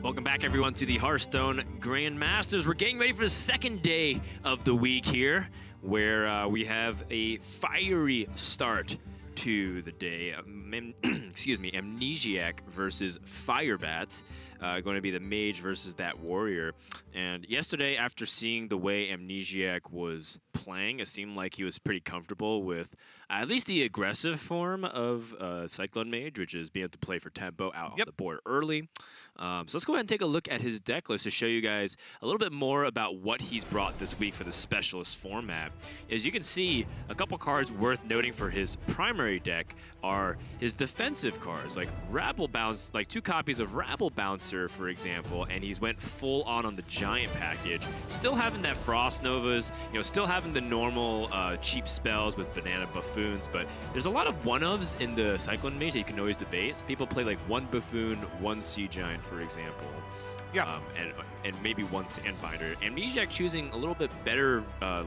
Welcome back, everyone, to the Hearthstone Grandmasters. We're getting ready for the second day of the week here, where we have a fiery start to the day. Excuse me, Amnesiac versus Firebat. Going to be the mage versus that warrior. And yesterday, after seeing the way Amnesiac was playing, it seemed like he was pretty comfortable with at least the aggressive form of Cyclone Mage, which is being able to play for tempo out on the board early. So let's go ahead and take a look at his deck list to show you guys a little bit more about what he's brought this week for the specialist format. As you can see, a couple cards worth noting for his primary deck are his defensive cards, like Rabble Bounce, like 2 copies of Rabble Bouncer, for example, and he's went full on the giant package, still having that Frost Novas, still having the normal cheap spells with Banana Buffoons, but there's a lot of one-ofs in the Cyclone Mage that you can always debate. So people play like 1 Buffoon, 1 Sea Giant, for example. Yeah. And maybe 1 Sandbinder. Amnesiac choosing a little bit better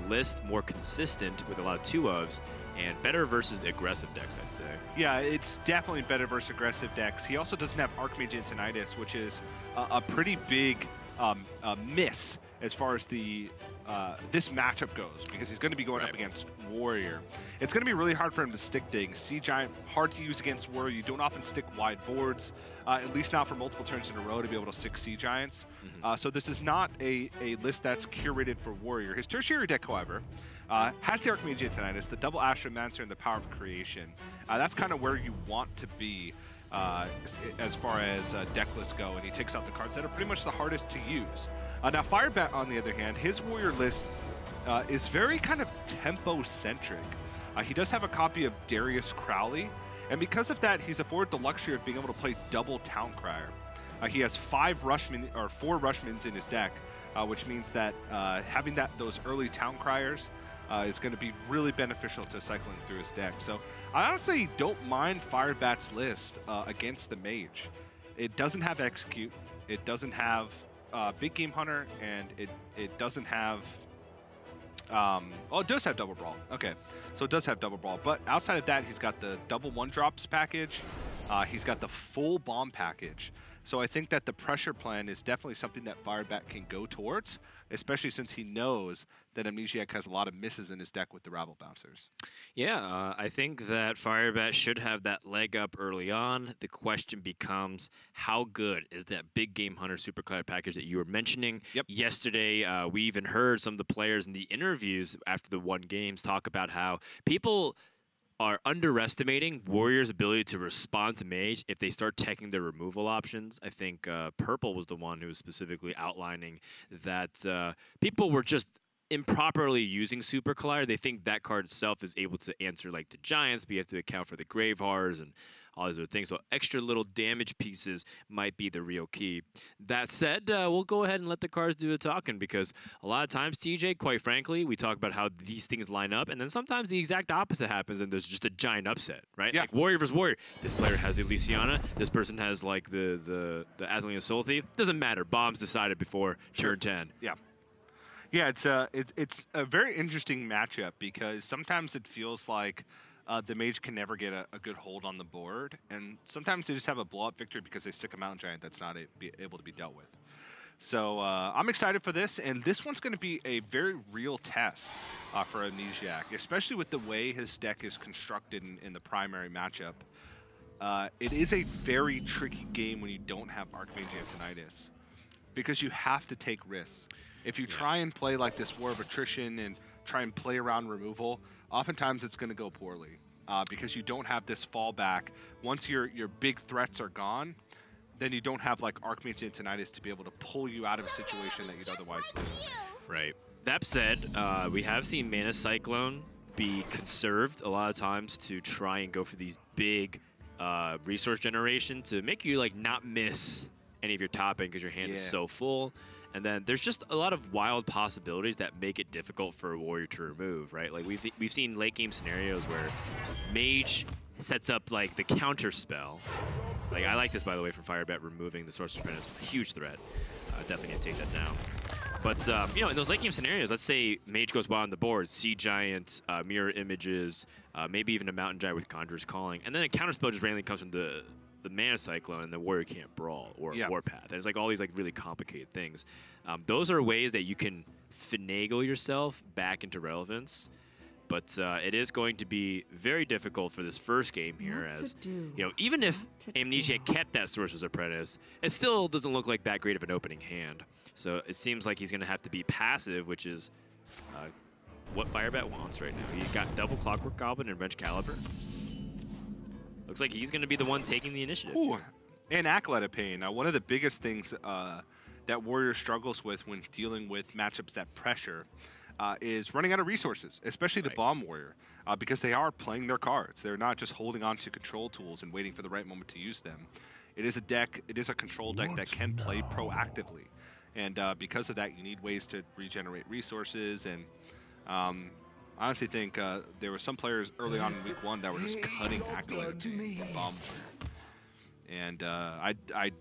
list, more consistent with a lot of 2-ofs, and better versus aggressive decks, I'd say. Yeah, it's definitely better versus aggressive decks. He also doesn't have Archmage Antonidas, which is a pretty big miss as far as the this matchup goes, because he's going to be going up against Warrior. It's going to be really hard for him to stick things. Sea Giant, hard to use against Warrior. You don't often stick wide boards, at least not for multiple turns in a row to be able to stick Sea Giants. So this is not a list that's curated for Warrior. His tertiary deck, however, has the Archmage Antonidas, the double Astromancer, and the Power of Creation. That's kind of where you want to be as far as deck lists go, and he takes out the cards that are pretty much the hardest to use. Now, Firebat, on the other hand, his Warrior list is very kind of tempo-centric. He does have a copy of Darius Crowley, and because of that, he's afforded the luxury of being able to play double Towncrier. He has 4 Rushmans in his deck, which means that having those early Towncriers is going to be really beneficial to cycling through his deck. So I honestly don't mind Firebat's list against the Mage. It doesn't have Execute, it doesn't have Big Game Hunter, and it doesn't have oh, it does have Double Brawl. Okay, so it does have Double Brawl, but outside of that, he's got the double 1-drops package, he's got the full bomb package. So I think that the pressure plan is definitely something that Firebat can go towards, especially since he knows that Amnesiac has a lot of misses in his deck with the Rabble Bouncers. Yeah, I think that Firebat should have that leg up early on. The question becomes, how good is that Big Game Hunter Supercloud package that you were mentioning? Yesterday, we even heard some of the players in the interviews after the 1 games talk about how people are underestimating Warrior's ability to respond to Mage if they start taking their removal options. I think Purple was the one who was specifically outlining that people were just improperly using Super Collider. They think that card itself is able to answer like the Giants, but you have to account for the Gravehearts and all these other things. So extra little damage pieces might be the real key. That said, we'll go ahead and let the cards do the talking, because a lot of times, TJ, quite frankly, we talk about how these things line up, and then sometimes the exact opposite happens, and there's just a giant upset, right? Yeah. Like Warrior versus Warrior. This player has the Elysiana. This person has like the Azalian Soul Thief. Doesn't matter. Bombs decided before turn 10. Yeah. Yeah, it's a very interesting matchup, because sometimes it feels like the Mage can never get a good hold on the board, and sometimes they just have a blow-up victory because they stick a Mountain Giant that's not able to be dealt with. So I'm excited for this, and this one's going to be a very real test for Amnesiac, especially with the way his deck is constructed in the primary matchup. It is a very tricky game when you don't have Archmage Antonidas, because you have to take risks. If you try and play like this War of Attrition and try and play around removal, oftentimes it's going to go poorly, because you don't have this fallback. Once your big threats are gone, then you don't have like Archmage Antonidas to be able to pull you out of a situation that you'd otherwise lose. Right. That said, we have seen Mana Cyclone be conserved a lot of times to try and go for these big resource generation to make you like not miss any of your topping because your hand is so full. And then there's just a lot of wild possibilities that make it difficult for a Warrior to remove, right? Like we've seen late game scenarios where Mage sets up like the counter spell. Like I like this, by the way, from Firebat, removing the Sorcerer's Apprentice. A huge threat. Definitely gonna take that down. But in those late game scenarios, let's say Mage goes wild on the board, Sea Giant, Mirror Images, maybe even a Mountain Giant with Conjurer's Calling, and then a counter spell just randomly comes from the the Mana Cyclone and the Warrior Can't Brawl or Warpath. And it's like all these like really complicated things. Those are ways that you can finagle yourself back into relevance. But it is going to be very difficult for this first game here, as you know, even if Amnesiac kept that Sorcerer's Apprentice, it still doesn't look like that great of an opening hand. So it seems like he's going to have to be passive, which is what Firebat wants right now. He's got double Clockwork Goblin and Wrench Caliber. Looks like he's going to be the one taking the initiative. Ooh, and Acolyte of Pain. Now, one of the biggest things that Warrior struggles with when dealing with matchups that pressure is running out of resources, especially the Bomb Warrior, because they are playing their cards. They're not just holding on to control tools and waiting for the right moment to use them. It is a deck, it is a control deck that can play proactively. And because of that, you need ways to regenerate resources. And I honestly think there were some players early on in week 1 that were just cutting Acolyte for Bomb Warrior. And I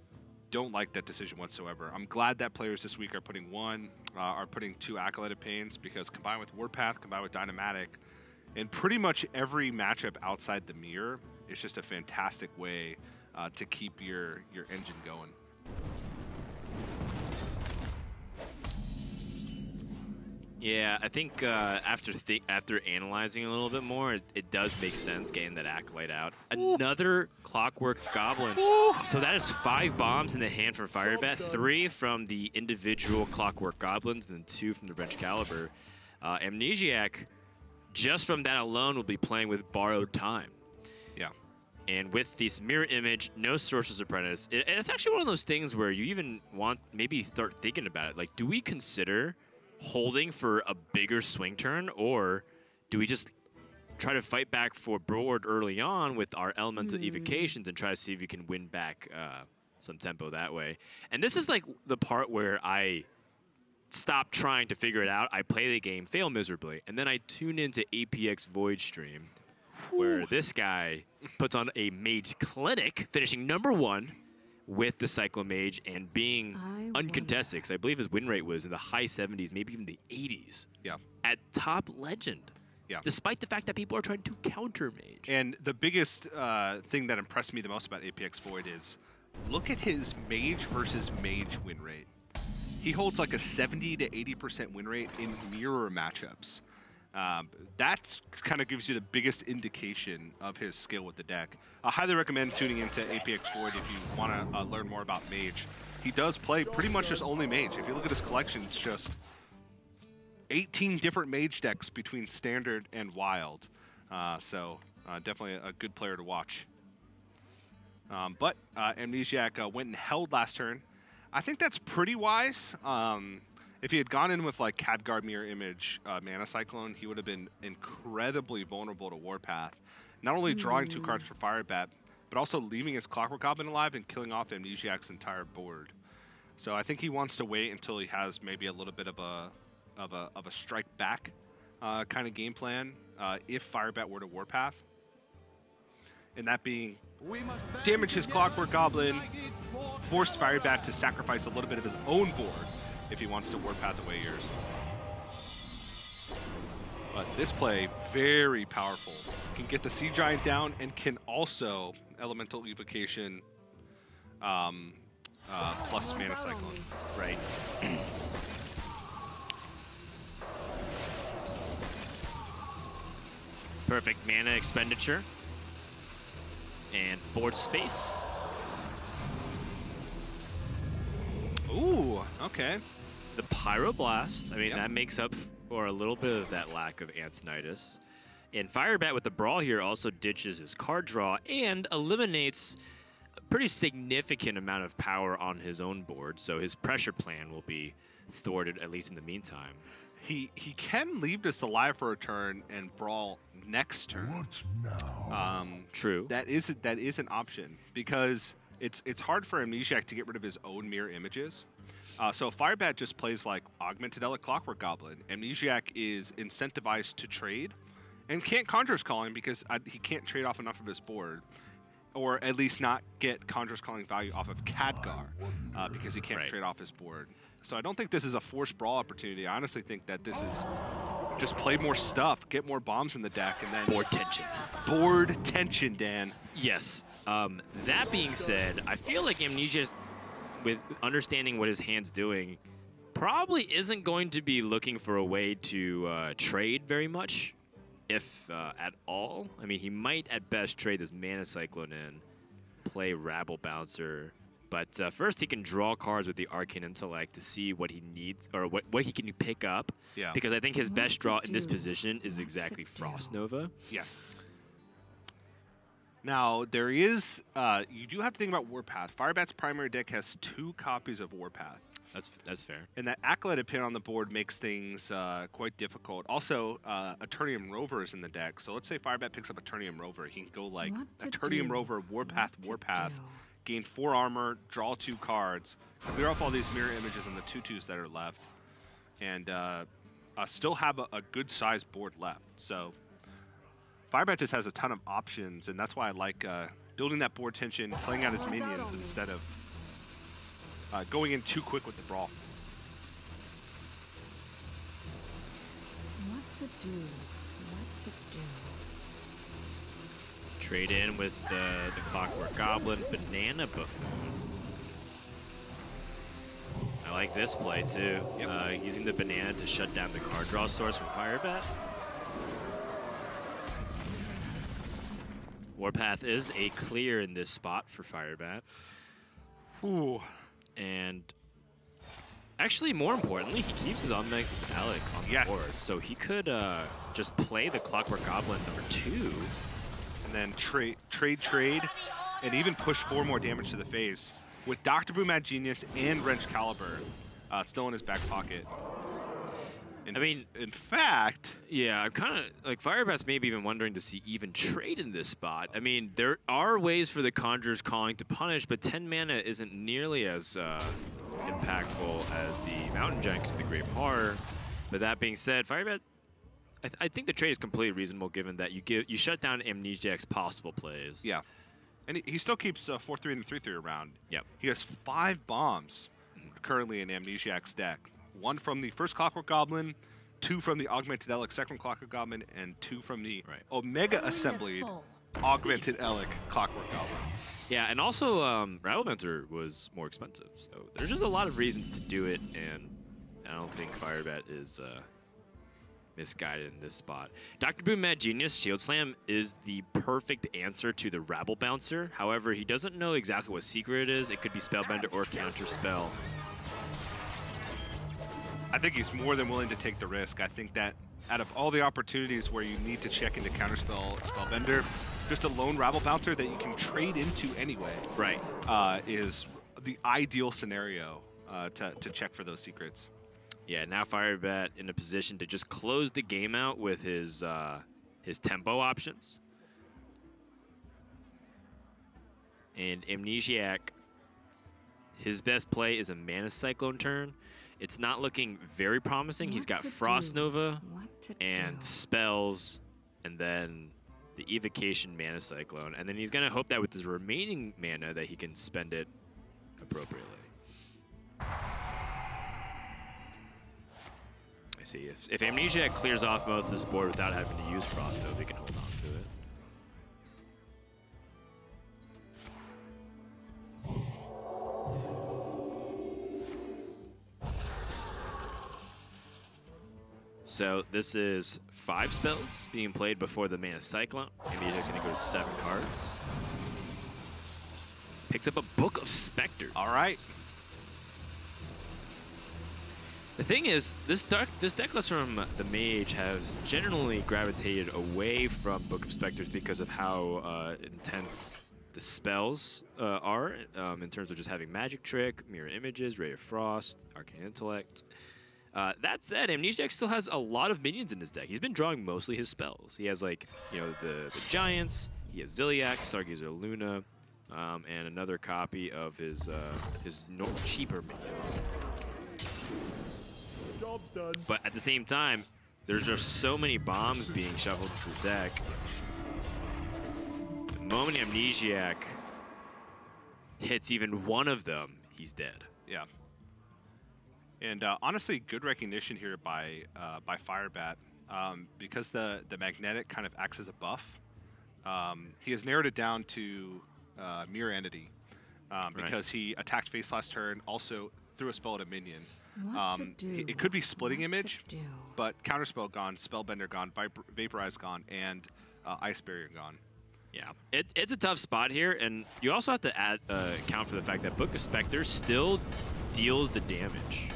don't like that decision whatsoever. I'm glad that players this week are putting 2 Acolyte of Pains, because combined with Warpath, combined with Dynamatic, and pretty much every matchup outside the mirror, it's just a fantastic way to keep your engine going. Yeah, I think after analyzing a little bit more, it does make sense getting that Acolyte out. Another Clockwork Goblin. So that is 5 bombs in the hand from Firebat, 3 from the individual Clockwork Goblins, and 2 from the Wrench Caliber. Amnesiac, just from that alone, will be playing with borrowed time. Yeah. And with this mirror image, no Sorcerer's Apprentice, it's actually one of those things where you even want maybe start thinking about it. Like, do we consider holding for a bigger swing turn, or do we just try to fight back for board early on with our elemental evocations and try to see if you can win back some tempo that way? And this is like the part where I stop trying to figure it out. I play the game, fail miserably, and then I tune into APX Void Stream, where this guy puts on a Mage Clinic, finishing #1 with the Cyclomage and being uncontested, because I believe his win rate was in the high 70s, maybe even the 80s. Yeah. At top legend. Yeah. Despite the fact that people are trying to counter Mage. And the biggest thing that impressed me the most about APX Void is look at his Mage versus Mage win rate. He holds like a 70 to 80% win rate in mirror matchups. That kind of gives you the biggest indication of his skill with the deck. I highly recommend tuning into APX Void if you want to learn more about Mage. He does play pretty much just only Mage. If you look at his collection, it's just 18 different Mage decks between Standard and Wild. So definitely a good player to watch. But Amnesiac went and held last turn. I think that's pretty wise. If he had gone in with like Khadgar Mirror Image Mana Cyclone, he would have been incredibly vulnerable to Warpath. Not only drawing 2 cards for Firebat, but also leaving his Clockwork Goblin alive and killing off Amnesiac's entire board. So I think he wants to wait until he has maybe a little bit of a strike back kind of game plan if Firebat were to Warpath. And that being damage his Clockwork Goblin, force Firebat to sacrifice a little bit of his own board if he wants to Warpath away yours. But this play, very powerful. Can get the Sea Giant down and can also Elemental Evocation plus Mana Cyclone. Right. Perfect mana expenditure. And board space. Ooh, okay. The Pyroblast, I mean, that makes up for a little bit of that lack of Antonitis. And Firebat with the Brawl here also ditches his card draw and eliminates a pretty significant amount of power on his own board, so his pressure plan will be thwarted, at least in the meantime. He can leave this alive for a turn and Brawl next turn. What now? True. That is an option, because it's hard for Amnesiac to get rid of his own mirror images. So Firebat just plays like Augmented Relic Clockwork Goblin. Amnesiac is incentivized to trade and can't Conjurer's Calling because he can't trade off enough of his board, or at least not get Conjurer's Calling value off of Khadgar because he can't trade off his board. So I don't think this is a forced brawl opportunity. I honestly think that this is just play more stuff, get more bombs in the deck, and then Board tension. Board tension, Dan. Yes. That being said, I feel like Amnesia, with understanding what his hand's doing, probably isn't going to be looking for a way to trade very much, if at all. I mean, he might at best trade this Mana Cyclone in, play Rabble Bouncer, but first he can draw cards with the Arcane Intellect to see what he needs, or what he can pick up. Yeah. Because I think his best draw in this position is exactly Frost Nova. Yes. Now, there is, you do have to think about Warpath. Firebat's primary deck has 2 copies of Warpath. That's fair. And that Acolyte pin on the board makes things quite difficult. Also, Eternium Rover is in the deck. So let's say Firebat picks up Eternium Rover. He can go like Eternium Rover, Warpath, gain 4 armor, draw 2 cards, clear off all these mirror images and the 2/2s that are left, and still have a good-sized board left. So Firebat just has a ton of options, and that's why I like building that board tension, playing out his minions instead of going in too quick with the brawl. What to do? What to do? Trade in with the Clockwork Goblin, Banana Buffoon. I like this play too. Yep. Using the banana to shut down the card draw source from Firebat. Warpath is a clear in this spot for Firebat. Ooh. And actually, more importantly, he keeps his Amnesiac on the board. So he could just play the Clockwork Goblin #2. And then trade, and even push 4 more damage to the face with Dr. Boom Mad Genius and Wrench Caliber still in his back pocket. I mean, in fact, yeah, I'm kind of like Firebat's maybe even wondering to see even trade in this spot. I mean, there are ways for the Conjurer's Calling to punish, but 10 mana isn't nearly as impactful as the Mountain Giant because of the Grave Horror. But that being said, Firebat, I think the trade is completely reasonable given that you shut down Amnesiac's possible plays. Yeah, and he still keeps 4/3 and 3/3 around. Yep. He has 5 bombs currently in Amnesiac's deck. 1 from the first Clockwork Goblin, 2 from the Augmented Elec second Clockwork Goblin, and 2 from the Omega Assembled Augmented Elec Clockwork Goblin. Yeah, and also Rabble Bouncer was more expensive, so there's just a lot of reasons to do it, and I don't think Firebat is misguided in this spot. Dr. Boom Mad Genius Shield Slam is the perfect answer to the Rabble Bouncer. However, he doesn't know exactly what secret it is. It could be Spellbender or Counter Spell. I think he's more than willing to take the risk. I think that out of all the opportunities where you need to check into Counterspell, Spellbender, just a lone Rabble Bouncer that you can trade into anyway, right, is the ideal scenario to check for those secrets. Yeah, now Firebat in a position to just close the game out with his tempo options. And Amnesiac, his best play is a Mana Cyclone turn. It's not looking very promising. He's got Frost Nova and spells, and then the Evocation Mana Cyclone. And then he's going to hope that with his remaining mana that he can spend it appropriately. I see. If Amnesiac clears off most of this board without having to use Frost Nova, he can hold on to it. So this is 5 spells being played before the Mana Cyclone. Amnesiac's going to go to 7 cards. Picks up a Book of Specters. All right. The thing is, this deck list from the Mage has generally gravitated away from Book of Specters because of how intense the spells are in terms of just having Magic Trick, Mirror Images, Ray of Frost, Arcane Intellect. That said, Amnesiac still has a lot of minions in his deck. He's been drawing mostly his spells. He has, like, you know, the Giants, he has Zilliax, Sargezer Luna, and another copy of his cheaper minions. Job's done. But at the same time, there's just so many bombs being shuffled into the deck. The moment Amnesiac hits even one of them, he's dead. Yeah. And honestly, good recognition here by Firebat. because the magnetic kind of acts as a buff. He has narrowed it down to Mirror Entity because he attacked face last turn, also threw a spell at a minion. It could be Splitting Image, but Counterspell gone, Spellbender gone, Vaporize gone, and Ice Barrier gone. Yeah, it's a tough spot here, and you also have to account for the fact that Book of Spectres still deals the damage.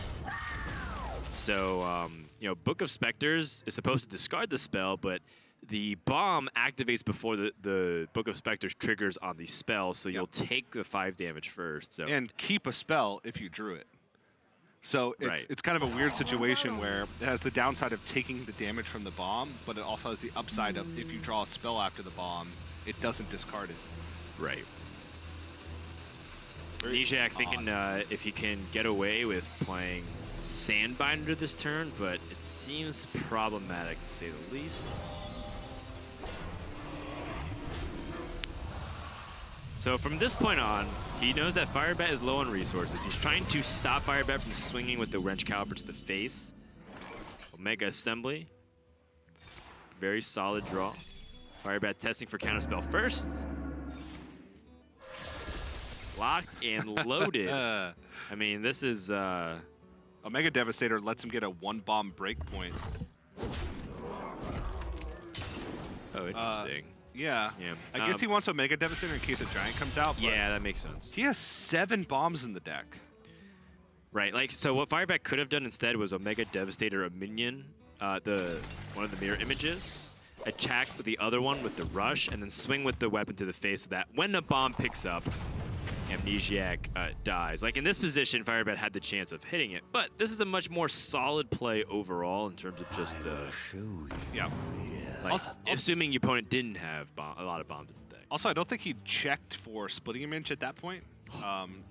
So, you know, Book of Spectres is supposed to discard the spell, but the bomb activates before the Book of Spectres triggers on the spell, so you'll take the 5 damage first. So. And keep a spell if you drew it. So it's kind of a weird situation where it has the downside of taking the damage from the bomb, but it also has the upside of if you draw a spell after the bomb, it doesn't discard it. Right. Amnesiac thinking if he can get away with playing Sandbinder this turn, but it seems problematic to say the least. So from this point on, he knows that Firebat is low on resources. He's trying to stop Firebat from swinging with the Wrench Caliber to the face. Omega Assembly. Very solid draw. Firebat testing for Counterspell first. Locked and loaded. I mean, this is... Omega Devastator lets him get a 1-bomb breakpoint. Oh, interesting. Yeah. I guess he wants Omega Devastator in case a Giant comes out. But yeah, that makes sense. He has 7 bombs in the deck. Right. Like, so what Firebat could have done instead was Omega Devastator a minion, one of the mirror images, attack the other one with the rush, and then swing with the weapon to the face so that when the bomb picks up, Amnesiac dies. Like in this position, Firebat had the chance of hitting it, but this is a much more solid play overall in terms of just the... Yeah. Like, assuming your opponent didn't have a lot of bombs in the deck. Also, I don't think he checked for Splitting Image at that point.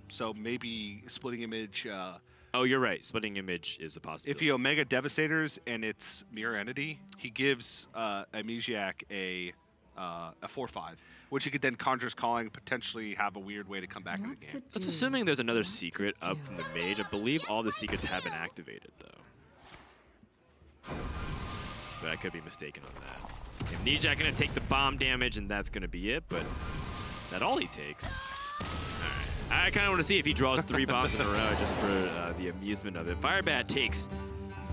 So maybe Splitting Image... oh, you're right. Splitting Image is a possibility. If he Omega Devastators and it's Mirror Entity, he gives Amnesiac a 4/5, which he could then Conjure's Calling, potentially have a weird way to come back in the game. That's assuming there's another secret up from the mage. I believe all the secrets have been activated, though. But I could be mistaken on that. Amnesiac gonna take the bomb damage, and that's gonna be it, but is that all he takes? Alright. I kinda wanna see if he draws 3 bombs in a row just for the amusement of it. Firebat takes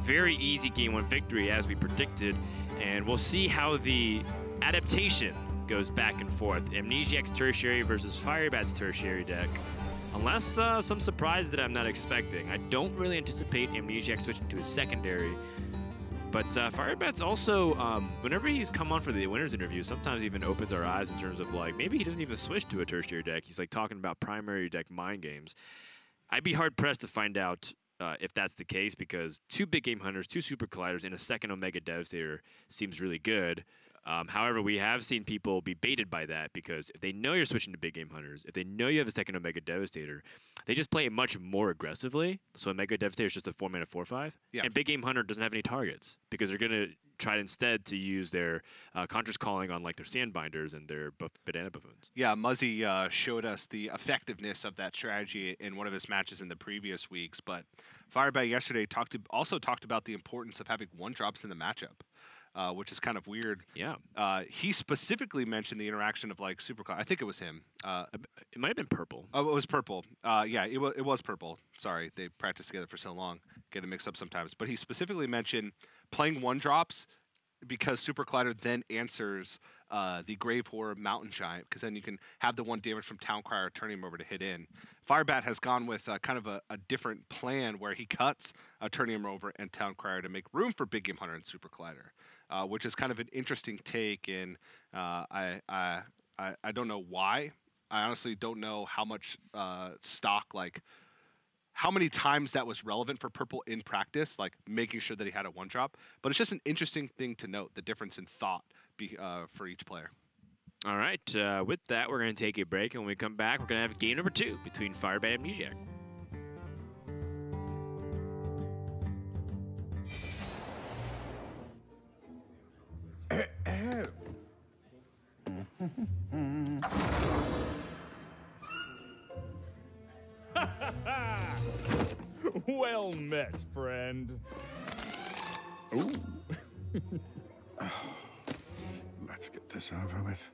very easy game 1 victory as we predicted, and we'll see how the adaptation goes back and forth. Amnesiac's tertiary versus Firebat's tertiary deck. Unless some surprise that I'm not expecting. I don't really anticipate Amnesiac switching to his secondary. But Firebat's also, whenever he's come on for the winner's interview, sometimes even opens our eyes in terms of like, maybe he doesn't even switch to a tertiary deck. He's like talking about primary deck mind games. I'd be hard pressed to find out if that's the case, because 2 big game hunters, 2 super colliders, and a second Omega Devastator seems really good. However, we have seen people be baited by that, because if they know you're switching to big game hunters, if they know you have a second Omega Devastator, they just play it much more aggressively. So Omega Devastator is just a 4-mana 4/5, and big game hunter doesn't have any targets because they're gonna try instead to use their Conjure's Calling on like their Sandbinders and their Banana Buffoons. Yeah, Muzzy showed us the effectiveness of that strategy in one of his matches in the previous weeks, but Firebat yesterday also talked about the importance of having 1-drops in the matchup. Which is kind of weird. Yeah. He specifically mentioned the interaction of like Supercloud. I think it was him. It might have been Purple. Oh, it was Purple. Yeah, it was Purple. Sorry, they practiced together for so long. Get it mixed up sometimes. But he specifically mentioned playing 1-drops because Super Collider then answers the Grave Horror Mountain Giant, because then you can have the 1 damage from Town Crier turning him over to hit in. Firebat has gone with kind of a different plan where he cuts turning him over and Town Crier to make room for Big Game Hunter and Super Collider. Which is kind of an interesting take, and I don't know why. I honestly don't know how much stock, like how many times that was relevant for Purple in practice, like making sure that he had a 1-drop. But it's just an interesting thing to note, the difference in thought for each player. All right, with that, we're going to take a break, and when we come back, we're going to have game number 2 between Firebat and Amnesiac. Well met, friend. Ooh, Let's get this over with.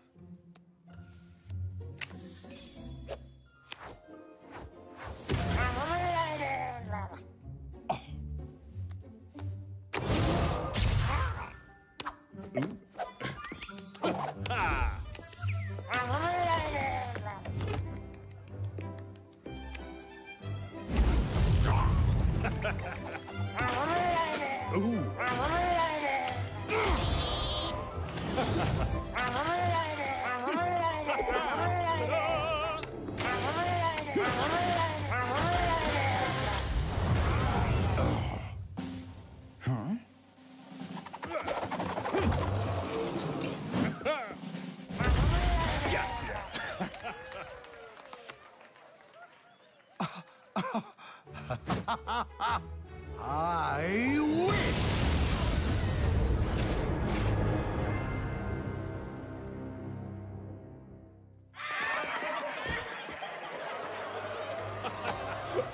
I win!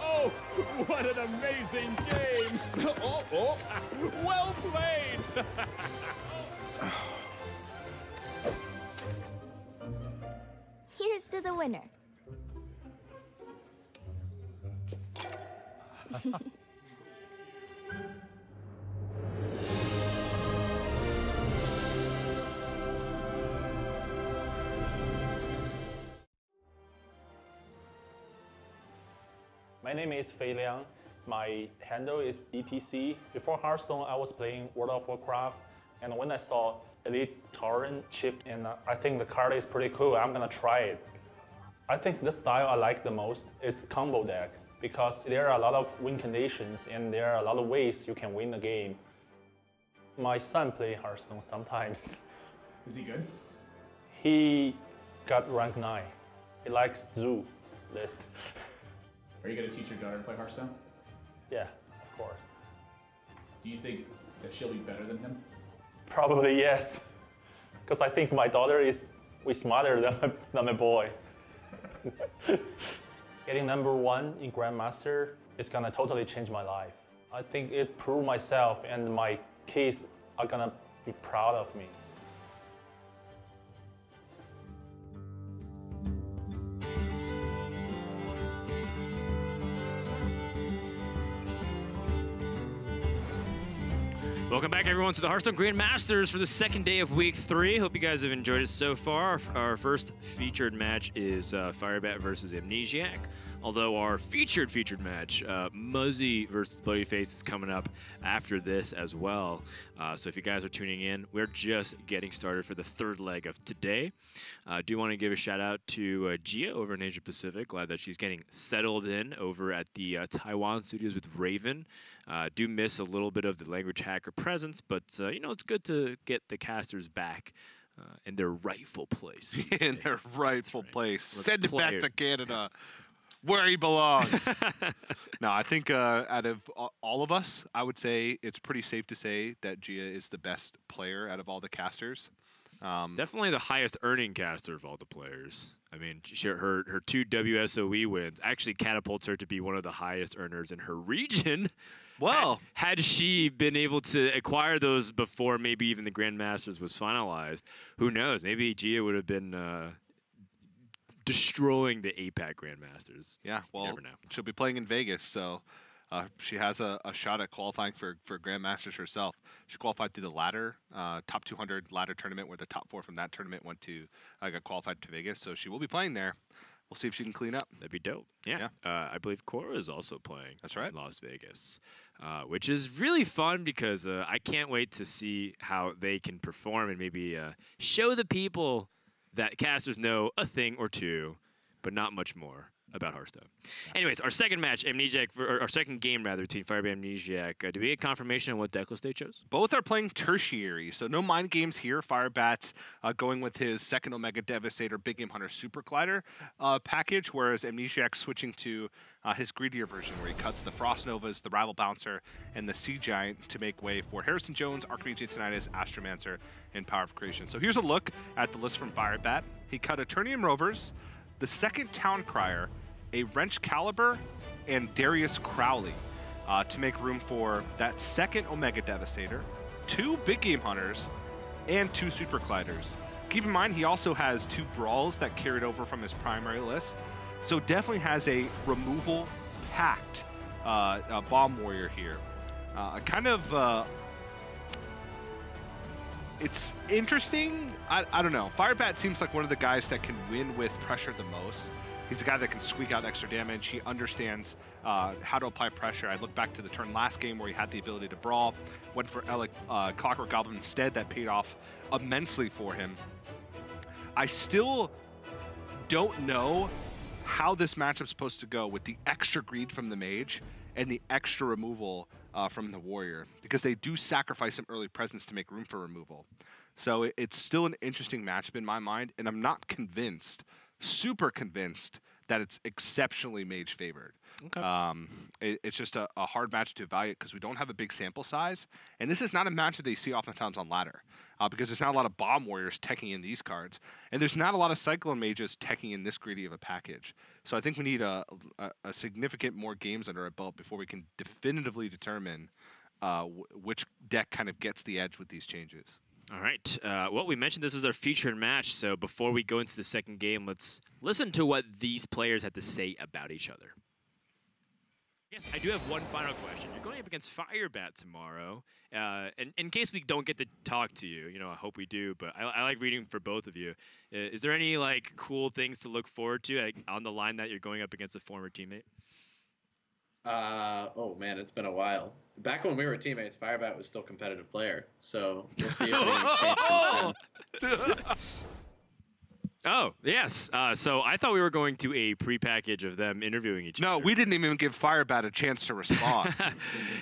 Oh, what an amazing game! Oh, well played! Here's to the winner. My name is Fei Liang. My handle is ETC. Before Hearthstone, I was playing World of Warcraft, and when I saw Elite Tauren shift, and I think the card is pretty cool, I'm gonna try it. I think the style I like the most is combo deck, because there are a lot of win conditions and there are a lot of ways you can win the game. My son plays Hearthstone sometimes. Is he good? He got rank 9. He likes Zoo list. Are you going to teach your daughter to play Hearthstone? Yeah, of course. Do you think that she'll be better than him? Probably yes, because I think my daughter is way smarter than my boy. Getting #1 in Grandmaster is gonna totally change my life. I think it proved myself, and my kids are gonna be proud of me. Welcome back, everyone, to the Hearthstone Grandmasters for the second day of week 3. Hope you guys have enjoyed it so far. Our first featured match is Firebat versus Amnesiac. Although our featured match, Muzzy versus Bloodyface, is coming up after this as well. So if you guys are tuning in, we're just getting started for the third leg of today. I do want to give a shout out to Gia over in Asia Pacific. Glad that she's getting settled in over at the Taiwan studios with Raven. Do miss a little bit of the language hacker presence, but you know, it's good to get the casters back in their rightful place. In their rightful place. Let's Send it play back it. to Canada, where he belongs. No, I think out of all of us, I would say it's pretty safe to say that Gia is the best player out of all the casters. Definitely the highest earning caster of all the players. I mean, her 2 WSOE wins actually catapults her to be one of the highest earners in her region. Well, had she been able to acquire those before maybe even the Grandmasters was finalized, who knows? Maybe Gia would have been destroying the APAC Grandmasters. yeah, You well, never know. she'll be playing in Vegas, so she has a shot at qualifying for Grandmasters herself. She qualified through the ladder, top 200 ladder tournament, where the top 4 from that tournament went to got qualified to Vegas. So she will be playing there. We'll see if she can clean up. That'd be dope. Yeah. I believe Cora is also playing. That's right. In Las Vegas, which is really fun because I can't wait to see how they can perform and maybe show the people that casters know a thing or two, but not much more about Hearthstone. Anyways, our second match, our second game rather, between Firebat and Amnesiac. Do we get confirmation on what deck list they chose? Both are playing tertiary, so no mind games here. Firebat's going with his second Omega Devastator Big Game Hunter Super Collider package, whereas Amnesiac's switching to his greedier version, where he cuts the Frost Novas, the Rival Bouncer, and the Sea Giant to make way for Harrison Jones, Archmage Tinnitus, Astromancer, and Power of Creation. So here's a look at the list from Firebat. He cut Eternium Rovers, the second Town Crier, a Wrench Caliber, and Darius Crowley to make room for that second Omega Devastator, 2 Big Game Hunters and 2 Super Colliders. Keep in mind, he also has 2 Brawls that carried over from his primary list. So definitely has a removal packed Bomb Warrior here. It's interesting. I don't know. Firebat seems like one of the guys that can win with pressure the most. He's a guy that can squeak out extra damage. He understands how to apply pressure. I look back to the turn last game where he had the ability to brawl, went for Clockwork Goblin instead. That paid off immensely for him. I still don't know how this matchup's supposed to go with the extra greed from the mage and the extra removal from the warrior, because they do sacrifice some early presence to make room for removal. So it's still an interesting matchup in my mind, and I'm not convinced, super convinced, that it's exceptionally mage favored. Okay. It's just a hard match to evaluate because we don't have a big sample size, and this is not a matchup that you see oftentimes on ladder, because there's not a lot of bomb warriors teching in these cards, and there's not a lot of cyclone mages teching in this greedy of a package. So I think we need a significant more games under our belt before we can definitively determine which deck kind of gets the edge with these changes. All right. Well, we mentioned this was our featured match, so before we go into the second game, let's listen to what these players had to say about each other. Yes, I do have one final question. You're going up against Firebat tomorrow, and in case we don't get to talk to you, I hope we do, but I like reading for both of you. Is there any cool things to look forward to on the line that you're going up against a former teammate? Oh man, it's been a while. Back when we were teammates, Firebat was still a competitive player, so we'll see if anything's changed since then. Oh, yes. So I thought we were going to a pre-package of them interviewing each other. No, we didn't even give Firebat a chance to respond.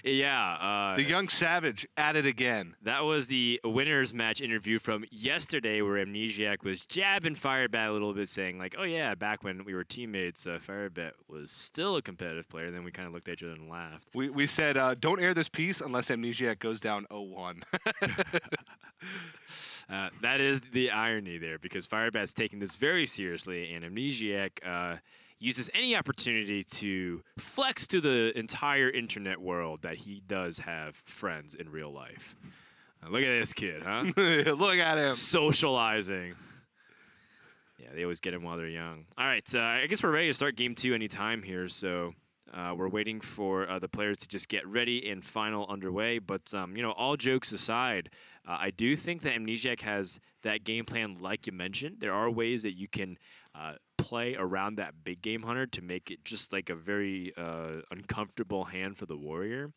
Yeah. The young savage at it again. That was the winners match interview from yesterday where Amnesiac was jabbing Firebat a little bit, saying oh yeah, back when we were teammates, Firebat was still a competitive player. Then we kind of looked at each other and laughed. We said, don't air this piece unless Amnesiac goes down 0-1. That is the irony there, because Firebat's taking this very seriously, and Amnesiac uses any opportunity to flex to the entire internet world that he does have friends in real life. Look at this kid, huh? Look at him. Socializing. Yeah, they always get him while they're young. All right, I guess we're ready to start game 2 anytime here, so we're waiting for the players to just get ready and final underway. But, all jokes aside, I do think that Amnesiac has that game plan like you mentioned. There are ways that you can play around that big game hunter to make it just a very uncomfortable hand for the warrior.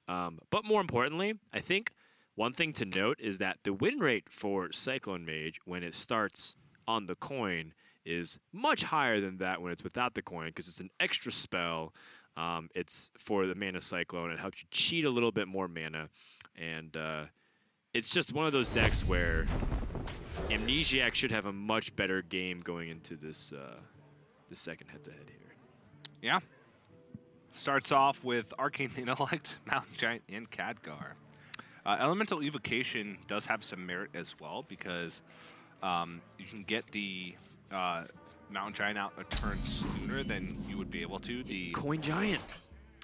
But more importantly, I think one thing to note is that the win rate for Cyclone Mage when it starts on the coin is much higher than that when it's without the coin, because it's an extra spell. It's for the mana Cyclone. It helps you cheat a little bit more mana, and it's just one of those decks where Amnesiac should have a much better game going into this second head-to-head here. Yeah. Starts off with Arcane Intellect, Mountain Giant, and Khadgar. Elemental Evocation does have some merit as well, because you can get the Mountain Giant out a turn sooner than you would be able to. The Coin Giant.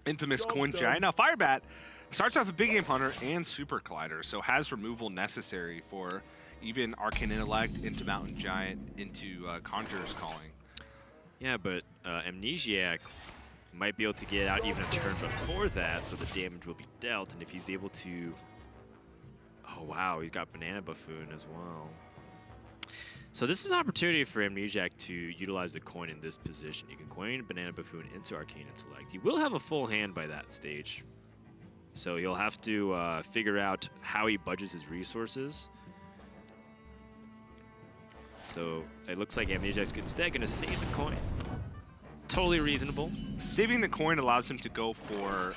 Infamous Coin Giant. Now, Firebat starts off a Big Game Hunter and Super Collider, so has removal necessary for even Arcane Intellect into Mountain Giant into Conjurer's Calling. Yeah, but Amnesiac might be able to get out even a turn before that, so the damage will be dealt, and if he's able to... Oh, wow, he's got Banana Buffoon as well. So this is an opportunity for Amnesiac to utilize the coin in this position. You can coin Banana Buffoon into Arcane Intellect. He will have a full hand by that stage, so he'll have to figure out how he budgets his resources. So it looks like Amnesiac's instead going to save the coin. Totally reasonable. Saving the coin allows him to go for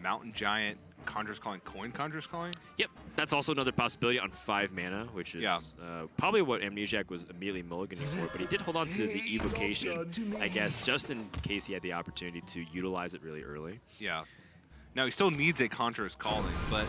Mountain Giant, Conjurer's Calling, Conjurer's Calling? Yep, that's also another possibility on 5 mana, which is probably what Amnesiac was immediately mulliganing for, but he did hold on to the Evocation, I guess, just in case he had the opportunity to utilize it really early. Yeah. Now, he still needs a Conjurer's Calling, but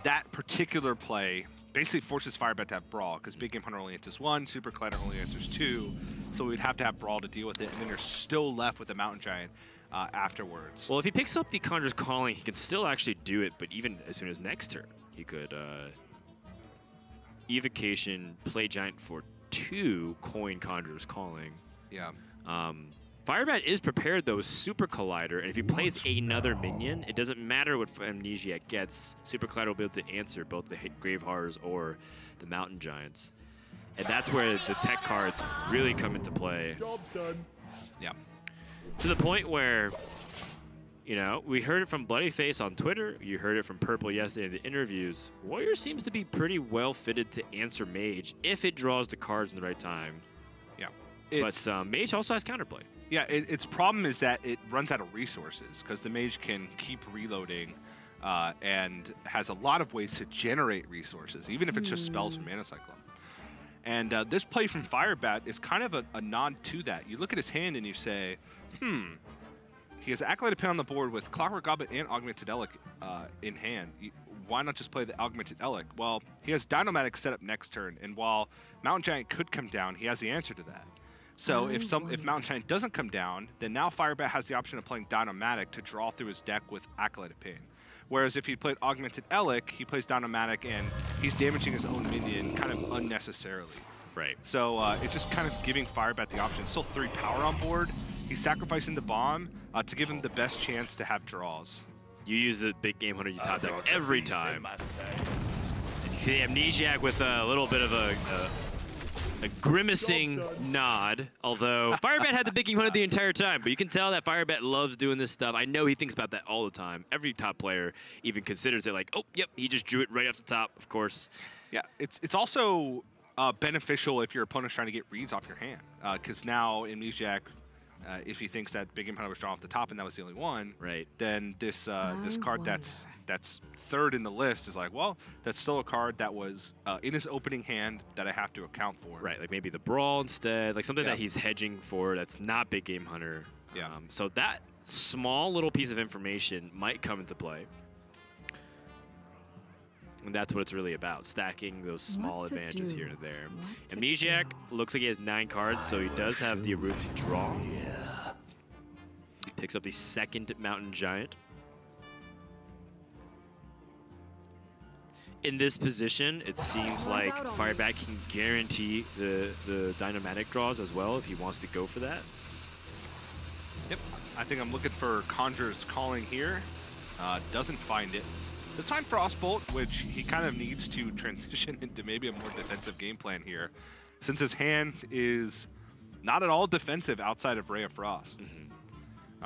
that particular play basically forces Firebat to have Brawl, because Big Game Hunter only enters 1, Super Collider only enters 2, so we'd have to have Brawl to deal with it, and then you're still left with the Mountain Giant afterwards. Well, if he picks up the Conjurer's Calling, he can still actually do it, but even as soon as next turn, he could Evocation, play Giant for 2 coin Conjurer's Calling. Yeah. Firebat is prepared, though, with Super Collider, and if he plays another minion, it doesn't matter what Amnesiac gets. Super Collider will be able to answer both the Grave Horrors or the Mountain Giants. And that's where the tech cards really come into play. Job done. Yeah. To the point where, you know, we heard it from Bloodyface on Twitter. You heard it from Purple yesterday in the interviews. Warrior seems to be pretty well fitted to answer Mage if it draws the cards in the right time. Yeah. But Mage also has counterplay. Yeah, its problem is that it runs out of resources because the Mage can keep reloading and has a lot of ways to generate resources, even if it's just spells from Mana Cyclone. And this play from Firebat is kind of a nod to that. You look at his hand and you say, he has Acolyte Pin on the board with Clockwork Goblet and Augmented Elic in hand. Why not just play the Augmented Elic? Well, he has Dynomatic set up next turn, and while Mountain Giant could come down, he has the answer to that. So if Mountain Giant doesn't come down, then now Firebat has the option of playing Dynomatic to draw through his deck with Acolyte Pin. Whereas if he played Augmented Elic, he plays Dynomatic and he's damaging his own minion kind of unnecessarily. Right. So it's just kind of giving Firebat the option. Still 3 power on board. He's sacrificing the bomb to give him the best chance to have draws. You use the big game hunter you top deck every time. And you see Amnesiac with a little bit of a grimacing nod, although Firebat had the big game hunter the entire time, but you can tell that Firebat loves doing this stuff. I know he thinks about that all the time. Every top player even considers it like, oh, yep, he just drew it right off the top, of course. Yeah, it's also beneficial if your opponent's trying to get reads off your hand, because now Amnesiac, if he thinks that big game hunter was drawn off the top and that was the only one, right, then this this card that's third in the list is like, well, that's still a card that was in his opening hand that I have to account for. Right, like maybe the Brawl instead, like something that he's hedging for that's not big game hunter. Yeah. So that small little piece of information might come into play. And that's what it's really about, stacking those small advantages here and there. Amnesiac looks like he has 9 cards, so he does have the room to draw. He picks up the second Mountain Giant. In this position, it seems like Firebat can guarantee the Dynomatic draws as well if he wants to go for that. Yep, I think I'm looking for Conjurer's Calling here. Doesn't find it. This time Frostbolt, which he kind of needs to transition into maybe a more defensive game plan here, since his hand is not at all defensive outside of Ray of Frost.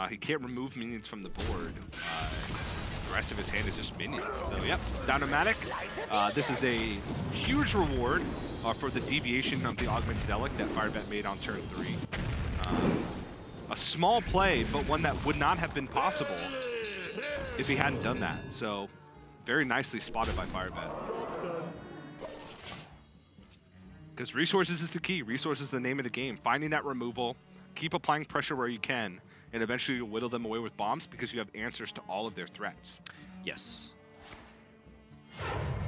He can't remove minions from the board. The rest of his hand is just minions. So, yep, Dynomatic. This is a huge reward for the deviation of the Augmented Elic that Firebat made on turn 3. A small play, but one that would not have been possible if he hadn't done that. So, very nicely spotted by Firebat. Because resources is the key. Resources is the name of the game. Finding that removal, keep applying pressure where you can, and eventually you'll whittle them away with bombs because you have answers to all of their threats. Yes.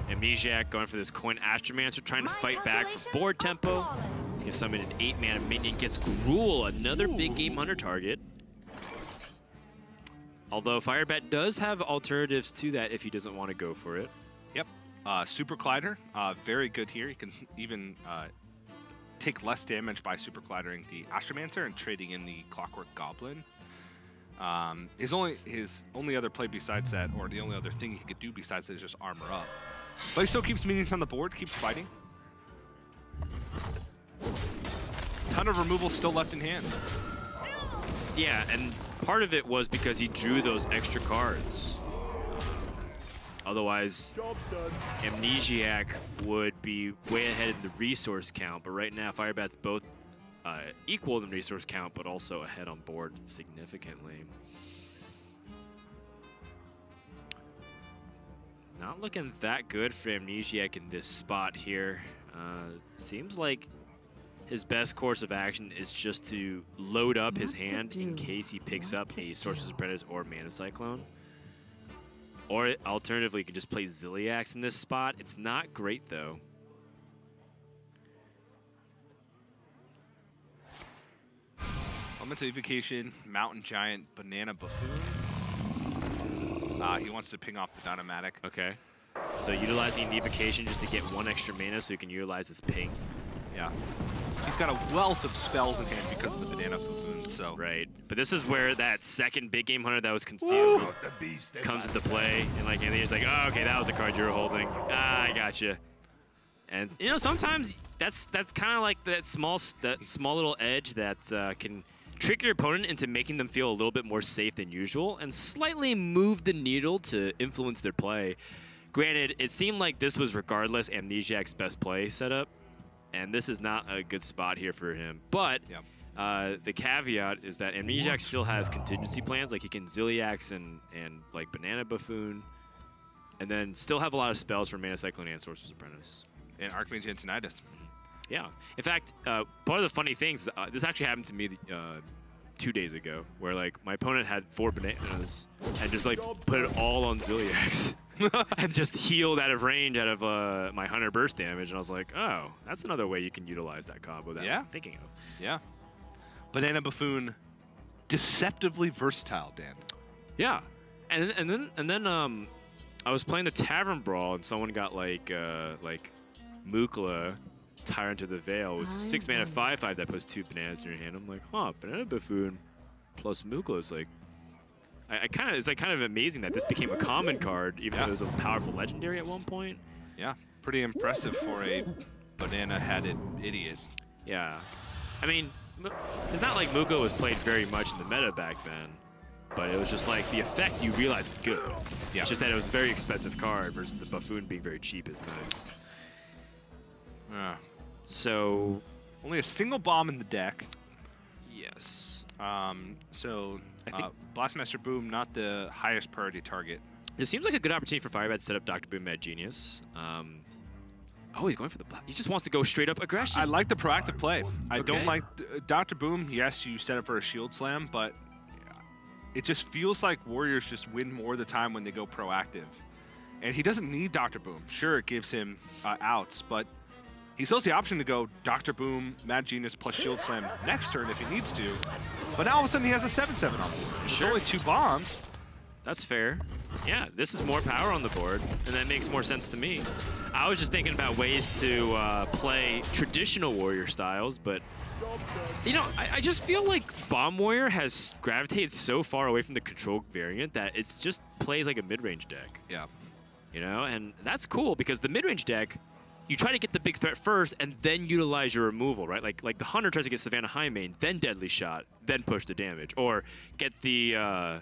Amnesiac going for this coin Astromancer, trying to fight back for board tempo. He's going to summon an 8-mana minion, gets Gruul, another big game hunter target. Although Firebat does have alternatives to that if he doesn't want to go for it. Yep. Super Collider, very good here. You can even take less damage by Super Collidering the Astromancer and trading in the Clockwork Goblin. His only other play besides that, or the only other thing he could do besides that, is just armor up. But he still keeps minions on the board, keeps fighting. Ton of removal still left in hand. Yeah, and part of it was because he drew those extra cards. Otherwise, Amnesiac would be way ahead in the resource count, but right now Firebat's both equal in the resource count, but also ahead on board significantly. Not looking that good for Amnesiac in this spot here. Seems like his best course of action is just to load up his hand in case he picks up a Sorcerer's Apprentice or Mana Cyclone. Or alternatively, you can just play Ziliax in this spot. It's not great, though. Elemental Evocation, Mountain Giant, Banana Buffoon. He wants to ping off the Dynamatic. Okay. So utilizing the evocation just to get 1 extra mana so he can utilize his ping. Yeah. He's got a wealth of spells in hand because of the Banana Buffoon, so. Right. But this is where that second big game hunter that was concealed comes into play. And like Anthony's like, oh, okay, that was the card you were holding. Ah, I gotcha. And you know, sometimes that's kind of like that small little edge that can trick your opponent into making them feel a little bit more safe than usual and slightly move the needle to influence their play. Granted, it seemed like this was regardless Amnesiac's best play setup, and this is not a good spot here for him. But the caveat is that Amnesiac still has contingency plans, like he can Zilliax and like Banana Buffoon, and then still have a lot of spells for Mana Cyclone and Sorcerer's Apprentice. And Archmage Antonidas. Yeah. In fact, part of the funny things, this actually happened to me 2 days ago, where like my opponent had 4 bananas and just like put it all on Zilliax. And just healed out of range out of my Hunter Burst damage, and I was like, oh, that's another way you can utilize that combo that I'm thinking of. Yeah. Banana Buffoon, deceptively versatile, Dan. Yeah. And then I was playing the Tavern Brawl, and someone got like Mukla, Tyrant of the Veil, which is 6 mana 5/5 that puts 2 bananas in your hand. I'm like, huh, Banana Buffoon plus Mukla is like, it's like kind of amazing that this became a common card, even though it was a powerful legendary at one point. Yeah, pretty impressive for a banana-hatted idiot. Yeah. I mean, it's not like Mukla was played very much in the meta back then, but it was just like the effect you realize is good. Yeah. It's just that it was a very expensive card versus the Buffoon being very cheap is nice. Yeah. So... only a single bomb in the deck. Yes. So I think Blastmaster Boom, not the highest priority target. It seems like a good opportunity for Firebat to set up Dr. Boom Mad Genius. Oh, he's going for the... he just wants to go straight up aggression. I like the proactive play. I don't like... Dr. Boom, yes, you set up for a shield slam, but it just feels like Warriors just win more of the time when they go proactive. And he doesn't need Dr. Boom. Sure, it gives him outs, but he still has the option to go Dr. Boom, Mad Genius plus Shield Slam next turn if he needs to. But now all of a sudden he has a 7/7 on the board. There's only 2 bombs. That's fair. Yeah, this is more power on the board, and that makes more sense to me. I was just thinking about ways to play traditional Warrior styles, but you know, I just feel like Bomb Warrior has gravitated so far away from the control variant that it's just plays like a mid-range deck. Yeah. You know, and that's cool because the mid-range deck, you try to get the big threat first and then utilize your removal, right? Like the Hunter tries to get Savannah Highmane, then Deadly Shot, then push the damage, or get the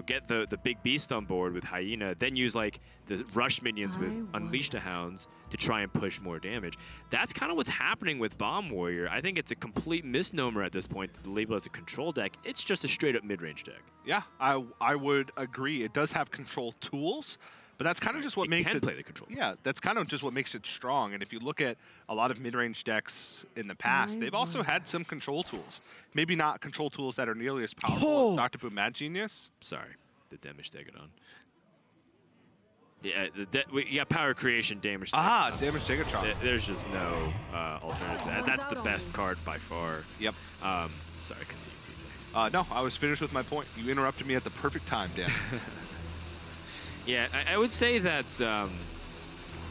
get the big beast on board with Hyena, then use like the rush minions with Unleash the Hounds to try and push more damage. That's kind of what's happening with Bomb Warrior. I think it's a complete misnomer at this point to label it as a control deck. It's just a straight up mid-range deck. Yeah, I would agree. It does have control tools, but that's kind of just what makes it play the control. Yeah, that's kind of just what makes it strong. And if you look at a lot of mid-range decks in the past, they've also had some control tools. Maybe not control tools that are nearly as powerful as Dr. Boom Mad Genius. Sorry, the damage Stegodon. Yeah, you got power creation, damage. Aha, damage Stegatron. There's just no alternative to that. That's the best card by far. Yep. Sorry, continue. No, I was finished with my point. You interrupted me at the perfect time, Dan. Yeah, I would say that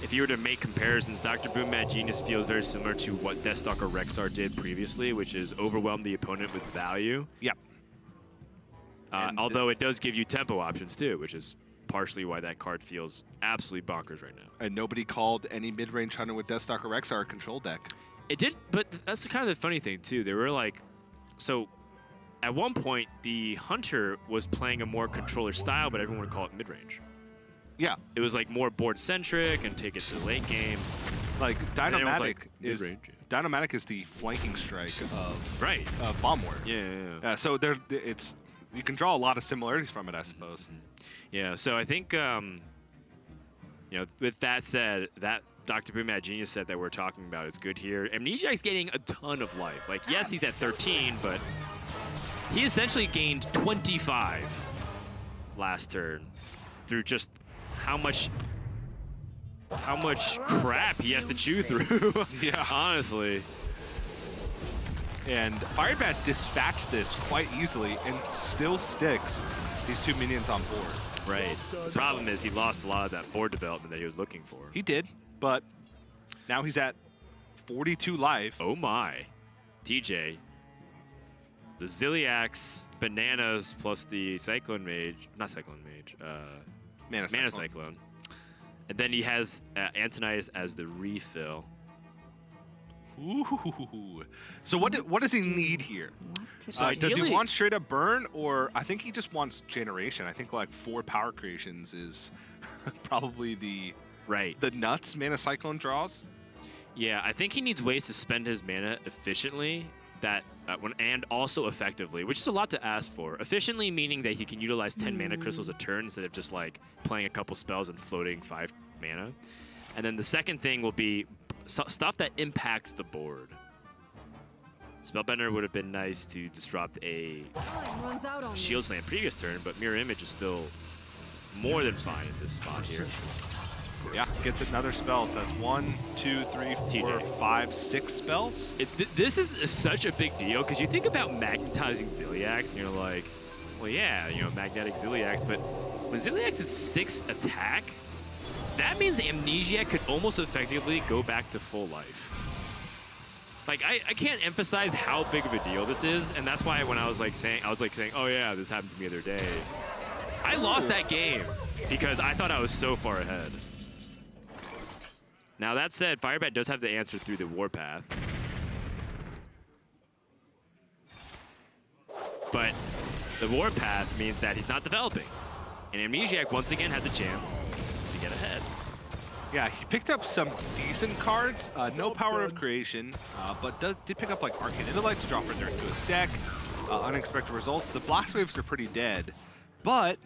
if you were to make comparisons, Dr. Boom Mad Genius feels very similar to what Deathstalker Rexar did previously, which is overwhelm the opponent with value. Yep. Although it does give you tempo options too, which is partially why that card feels absolutely bonkers right now. And nobody called any mid-range hunter with Deathstalker Rexar a control deck. It did, but that's kind of the funny thing too. They were like, so at one point the hunter was playing a more controller style, but everyone would call it mid-range. Yeah. It was like more board-centric and take it to the late game. Like Dynomatic like Dynomatic is the flanking strike of Bomb Warrior. Yeah. So you can draw a lot of similarities from it, I suppose. Yeah. So I think with that said, that Dr. Boom Mad Genius set that we're talking about is good here. Amnesiac's getting a ton of life. Like, yes, he's at 13, but he essentially gained 25 last turn through just how much crap he has to chew through. Yeah, honestly. And Firebat dispatched this quite easily and still sticks these 2 minions on board. Right. The problem is he lost a lot of that board development that he was looking for. He did, but now he's at 42 life. Oh my. TJ. The Ziliax bananas plus the Cyclone Mage, not Cyclone Mage, Mana Cyclone. And then he has Antonidas as the refill. Ooh. So what does he need here? Does he want straight up burn, or I think he just wants generation? I think like 4 power creations is probably the nuts Mana Cyclone draws. Yeah, I think he needs ways to spend his mana efficiently and also effectively, which is a lot to ask for. Efficiently meaning that he can utilize 10 mana crystals a turn instead of just like playing a couple spells and floating 5 mana. And then the second thing will be stuff that impacts the board. Spellbender would have been nice to disrupt a Shield Slam previous turn, but Mirror Image is still more than fine at this spot here. Yeah, gets another spell. So that's 1, 2, 3, 4, 5, 6 spells. This is such a big deal because you think about magnetizing Ziliax and you're like, well, yeah, you know, magnetic Ziliax, but when Ziliax is 6 attack, that means Amnesiac could almost effectively go back to full life. Like, I can't emphasize how big of a deal this is, and that's why when I was saying, oh yeah, this happened to me the other day. I lost that game because I thought I was so far ahead. Now that said, Firebat does have the answer through the Warpath. But the Warpath means that he's not developing. And Amnesiac once again has a chance to get ahead. Yeah, he picked up some decent cards. No power of creation, but did pick up like Arcane Intellect to drop further into his deck. Unexpected results. The Blast Waves are pretty dead, but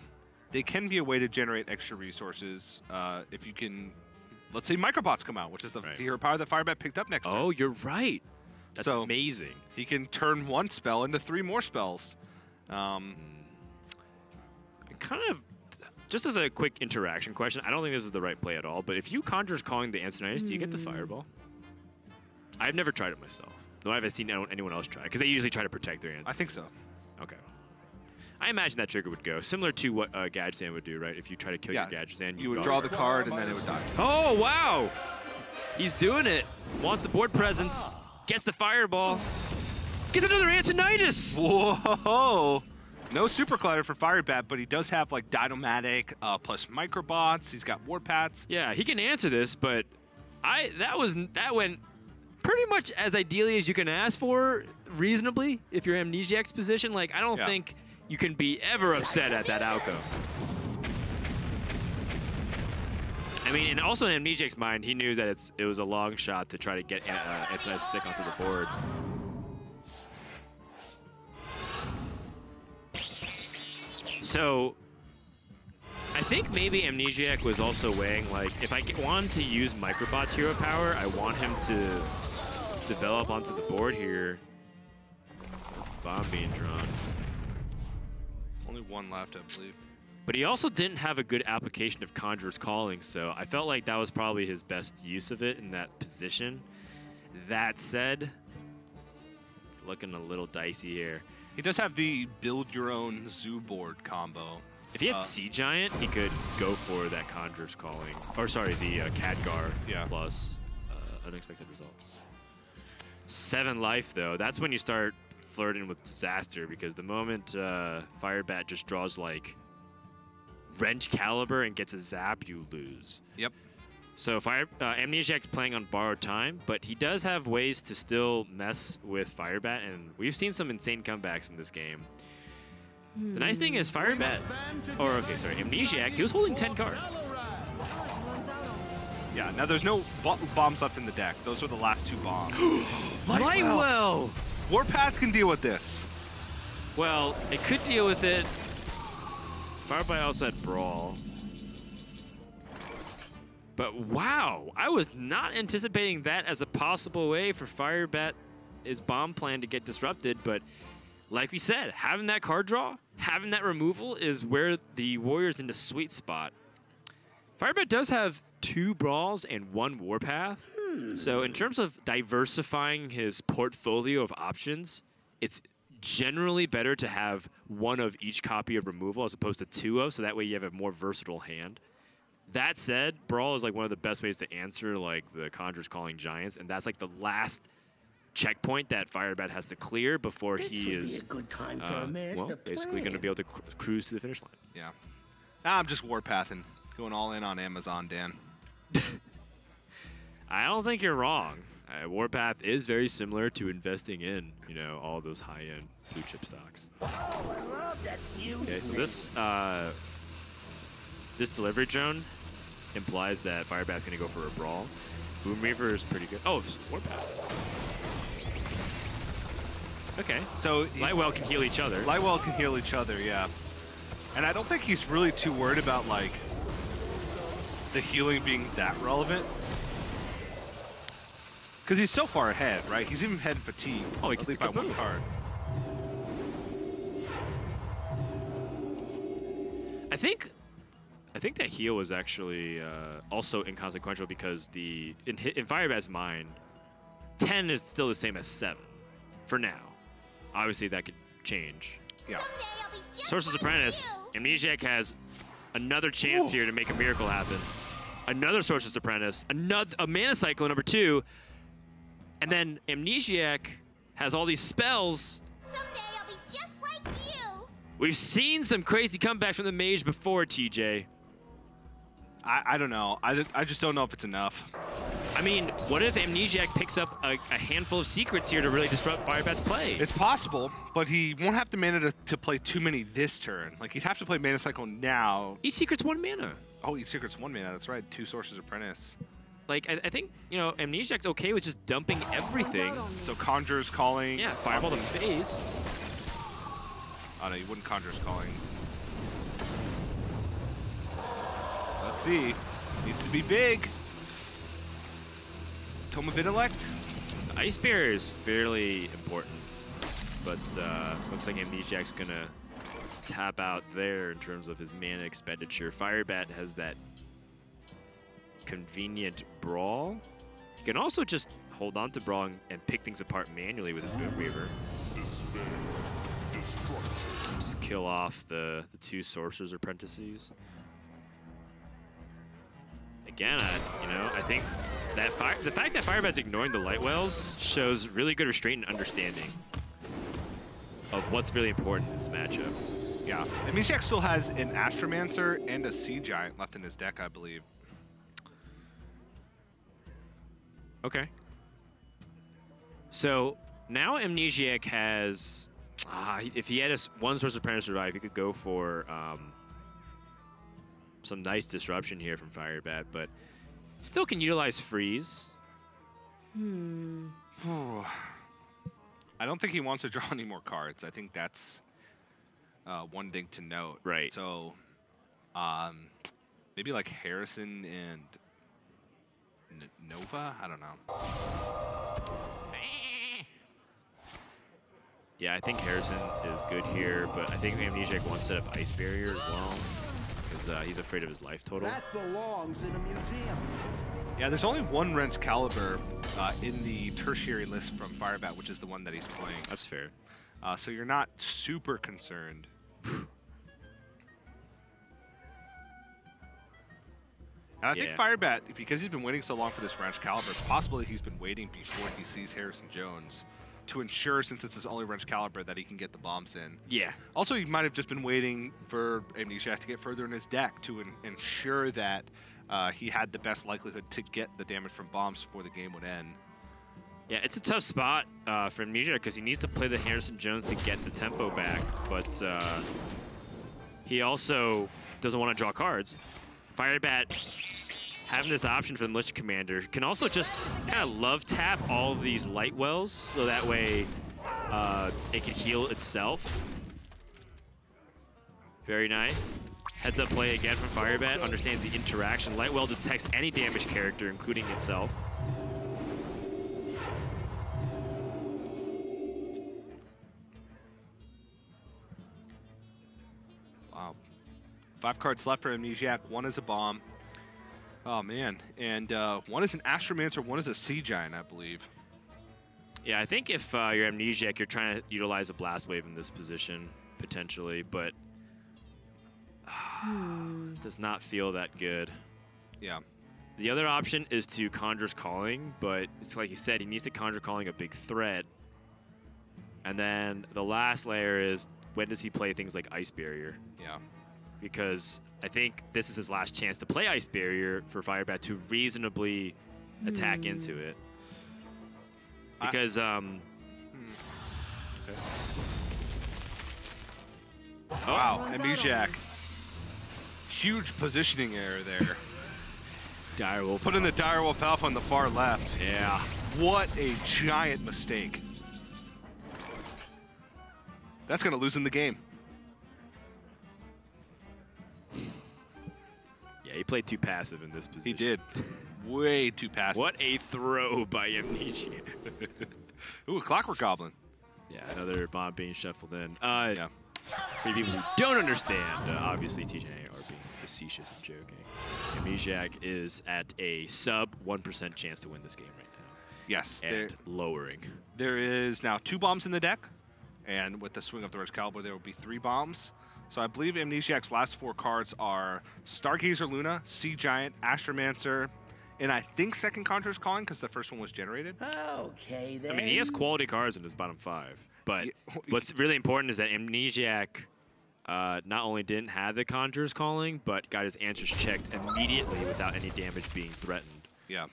they can be a way to generate extra resources if you can. Let's say Microbots come out, which is the hero power that Firebat picked up next turn. Oh, you're right. That's amazing. He can turn 1 spell into 3 more spells. Kind of, just as a quick interaction question, I don't think this is the right play at all, but if you Conjurer's Calling the Antonidas, do you get the Fireball? I've never tried it myself. Nor have I seen anyone else try, because they usually try to protect their Antonidas. I think so. Okay. I imagine that trigger would go similar to what Gadgetzan would do, right? If you try to kill your Gadgetzan, you would draw the card and then it would die. Oh, wow! He's doing it. Wants the board presence. Gets the Fireball. Gets another Antonidas! Whoa! No Super Collider for Firebat, but he does have like Dynomatic plus Microbots. He's got Warpaths. Yeah, he can answer this, but that went pretty much as ideally as you can ask for, reasonably, if you're Amnesiac's position. Like, I don't think you can be ever upset at that outcome. I mean, and also in Amnesiac's mind, he knew that it was a long shot to try to get Antonidas to stick onto the board. So, I think maybe Amnesiac was also weighing, like, if I wanted to use Microbot's hero power, I want him to develop onto the board here. Bomb being drawn. Only 1 left, I believe. But he also didn't have a good application of Conjurer's Calling, so I felt like that was probably his best use of it in that position. That said, it's looking a little dicey here. He does have the build your own zoo board combo. If he had Sea Giant, he could go for that Conjurer's Calling. Or sorry, the Khadgar plus unexpected results. 7 life though, that's when you start flirting with disaster, because the moment Firebat just draws like Wrench Caliber and gets a zap, you lose. Yep. So Amnesiac's playing on borrowed time, but he does have ways to still mess with Firebat, and we've seen some insane comebacks from this game. The nice thing is Amnesiac, he was holding 10 cards. Yeah, now there's no bombs left in the deck. Those were the last 2 bombs. Lightwell! Warpath can deal with this. Well, it could deal with it. Firebat also had Brawl. But wow, I was not anticipating that as a possible way for Firebat's bomb plan to get disrupted, but like we said, having that card draw, having that removal is where the Warrior's in the sweet spot. Firebat does have 2 Brawls and 1 Warpath. So in terms of diversifying his portfolio of options, it's generally better to have one of each copy of removal as opposed to two of, so that way you have a more versatile hand. That said, Brawl is like one of the best ways to answer like the Conjurer's Calling Giants, and that's like the last checkpoint that Firebat has to clear before he is basically going to be able to cruise to the finish line. Yeah. I'm just warpathing, going all in on Amazon, Dan. I don't think you're wrong. Warpath is very similar to investing in, you know, all those high-end blue chip stocks. Okay, so this delivery drone implies that Firebat's going to go for a Brawl. Boom Reaver is pretty good. Oh, it's Warpath. Okay, so Lightwell can heal each other. Lightwell can heal each other, yeah. And I don't think he's really too worried about, like, the healing being that relevant. Because he's so far ahead, right? He's even ahead in fatigue. Oh, he can least by one card. I think that heal was actually also inconsequential because in Firebat's mind, 10 is still the same as 7 for now. Obviously, that could change. Yeah. Sorcerer's Apprentice. Amnesiac has another chance here to make a miracle happen. Another Sorcerer's Apprentice. A Mana Cyclone number 2. And then Amnesiac has all these spells. Someday I'll be just like you. We've seen some crazy comebacks from the mage before, TJ. I don't know. I just don't know if it's enough. I mean, what if Amnesiac picks up a handful of secrets here to really disrupt Firebat's play? It's possible, but he won't have the mana to play too many this turn. Like, he'd have to play Mana Cycle now. Each secret's 1 mana. Oh, each secret's 1 mana. That's right. 2 Sorcerer's Apprentice. Like, I think, you know, Amnesiac's okay with just dumping everything. So Conjurer's Calling. Yeah, Fireball to face. Oh, no, you wouldn't Conjurer's Calling. Let's see. Needs to be big. Tome of Intellect. Ice Barrier is fairly important, but looks like Amnesiac's gonna tap out there in terms of his mana expenditure. Firebat has that convenient Brawl. You can also just hold on to Brawl and pick things apart manually with his Boom Weaver. Just kill off the 2 Sorcerer's Apprentices. Again, I think that the fact that Firebat's ignoring the Lightwells shows really good restraint and understanding of what's really important in this matchup. Yeah, Amnesiac still has an Astromancer and a Sea Giant left in his deck, I believe. Okay. So now Amnesiac has, if he had one Sorcerer's Apprentice survive, he could go for some nice disruption here from Firebat, but still can utilize Freeze. I don't think he wants to draw any more cards. I think that's one thing to note. Right. So maybe like Harrison and Nova? I don't know. Yeah, I think Harrison is good here, but I think Amnesiac wants to set up Ice Barrier as well, because he's afraid of his life total. That belongs in a museum. Yeah, there's only one Wrench Caliber in the tertiary list from Firebat, which is the one that he's playing. That's fair. So you're not super concerned. And I think Firebat, because he's been waiting so long for this Wrench Caliber, it's possible that he's been waiting before he sees Harrison Jones to ensure, since it's his only Wrench Caliber, that he can get the bombs in. Yeah. Also, he might have just been waiting for Amnesiac to get further in his deck to ensure that he had the best likelihood to get the damage from bombs before the game would end. Yeah, it's a tough spot for Amnesiac because he needs to play the Harrison Jones to get the tempo back, but he also doesn't want to draw cards. Firebat, having this option for the Militia Commander, can also just kind of love tap all of these light wells, so that way it can heal itself. Very nice. Heads up play again from Firebat, understands the interaction. Lightwell detects any damaged character, including itself. Wow. 5 cards left for Amnesiac. 1 is a bomb. Oh man, and one is an Astromancer, one is a Sea Giant, I believe. Yeah, I think if you're Amnesiac, you're trying to utilize a Blast Wave in this position, potentially, but does not feel that good. Yeah. The other option is to Conjurer's Calling, but it's like you said, he needs to Conjure Calling a big threat. And then the last layer is, when does he play things like Ice Barrier? Yeah. Because I think this is his last chance to play Ice Barrier for Firebat to reasonably attack into it. Because, Okay. Oh. Wow, Amnesiac. Huge positioning error there. Direwolf. Put in the Direwolf Alpha on the far left. Yeah. What a giant mistake. That's going to lose him the game. Yeah, he played too passive in this position. He did. Way too passive. What a throw by Amnesiac. Ooh, a Clockwork Goblin. Yeah, another bomb being shuffled in. Yeah. For people who don't understand, obviously TJ and I are being facetious and joking. Amnesiac is at a sub 1% chance to win this game right now. Yes. And lowering. There is now 2 bombs in the deck, and with the Swing of the Red Caliber, there will be 3 bombs. So I believe Amnesiac's last 4 cards are Stargazer Luna, Sea Giant, Astromancer, and I think second Conjurer's Calling because the first one was generated. Okay, then. I mean, he has quality cards in his bottom 5. But what's really important is that Amnesiac not only didn't have the Conjurer's Calling, but got his answers checked immediately without any damage being threatened. Yeah.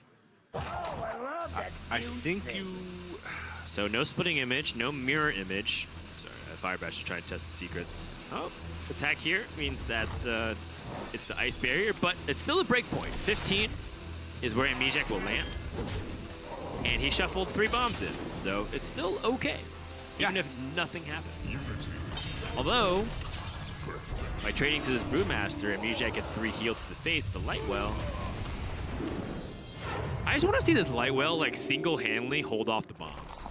Oh, I love that. I think you... So no splitting image, no mirror image. Sorry, Firebat's just trying to test the secrets. Oh, attack here means that it's the Ice Barrier, but it's still a breakpoint. 15 is where Amnesiac will land. And he shuffled 3 bombs in, so it's still okay. Even if nothing happens. Although, by trading to this Brewmaster, Amnesiac gets 3 healed to the face, the Lightwell. I just want to see this Lightwell, like, single-handedly hold off the bombs.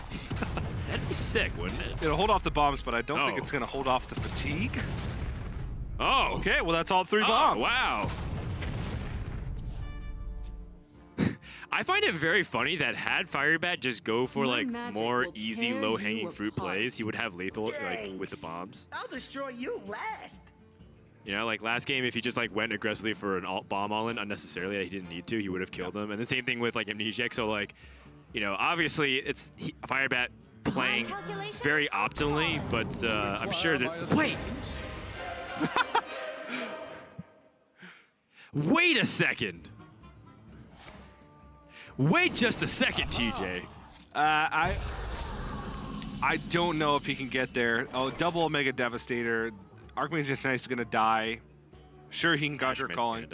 That'd be sick, wouldn't it? It'll hold off the bombs, but I don't think it's going to hold off the fatigue. Oh! Okay, well, that's all 3 bombs. Wow! I find it very funny that had Firebat just go for My like magic more will easy, tear low-hanging you fruit plays, he would have lethal like with the Thanks. bombs. I'll destroy you last. You know, like last game, if he just like went aggressively for an bomb all-in unnecessarily that he didn't need to, he would have killed him. And the same thing with like Amnesiac. So like, you know, obviously it's Firebat playing very optimally, but I'm sure that. Wait. Wait a second. Wait just a second, TJ. I don't know if he can get there. Oh, double Omega Devastator. Archmage Knight is going to die. Sure, he can Conjure Calling.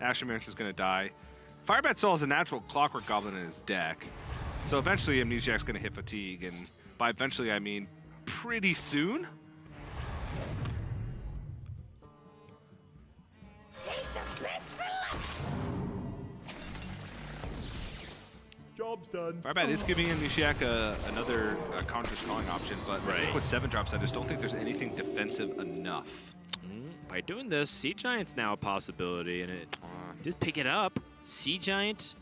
Astromancer is going to die. Firebat still has a natural Clockwork Goblin in his deck. So eventually Amnesiac's going to hit fatigue. And by eventually, I mean pretty soon. Job's done. Firebat is giving Amnesiac another Conjurer's Calling option, but I think with 7 drops, I just don't think there's anything defensive enough. By doing this, Sea Giant's now a possibility, and it did pick it up. Sea Giant,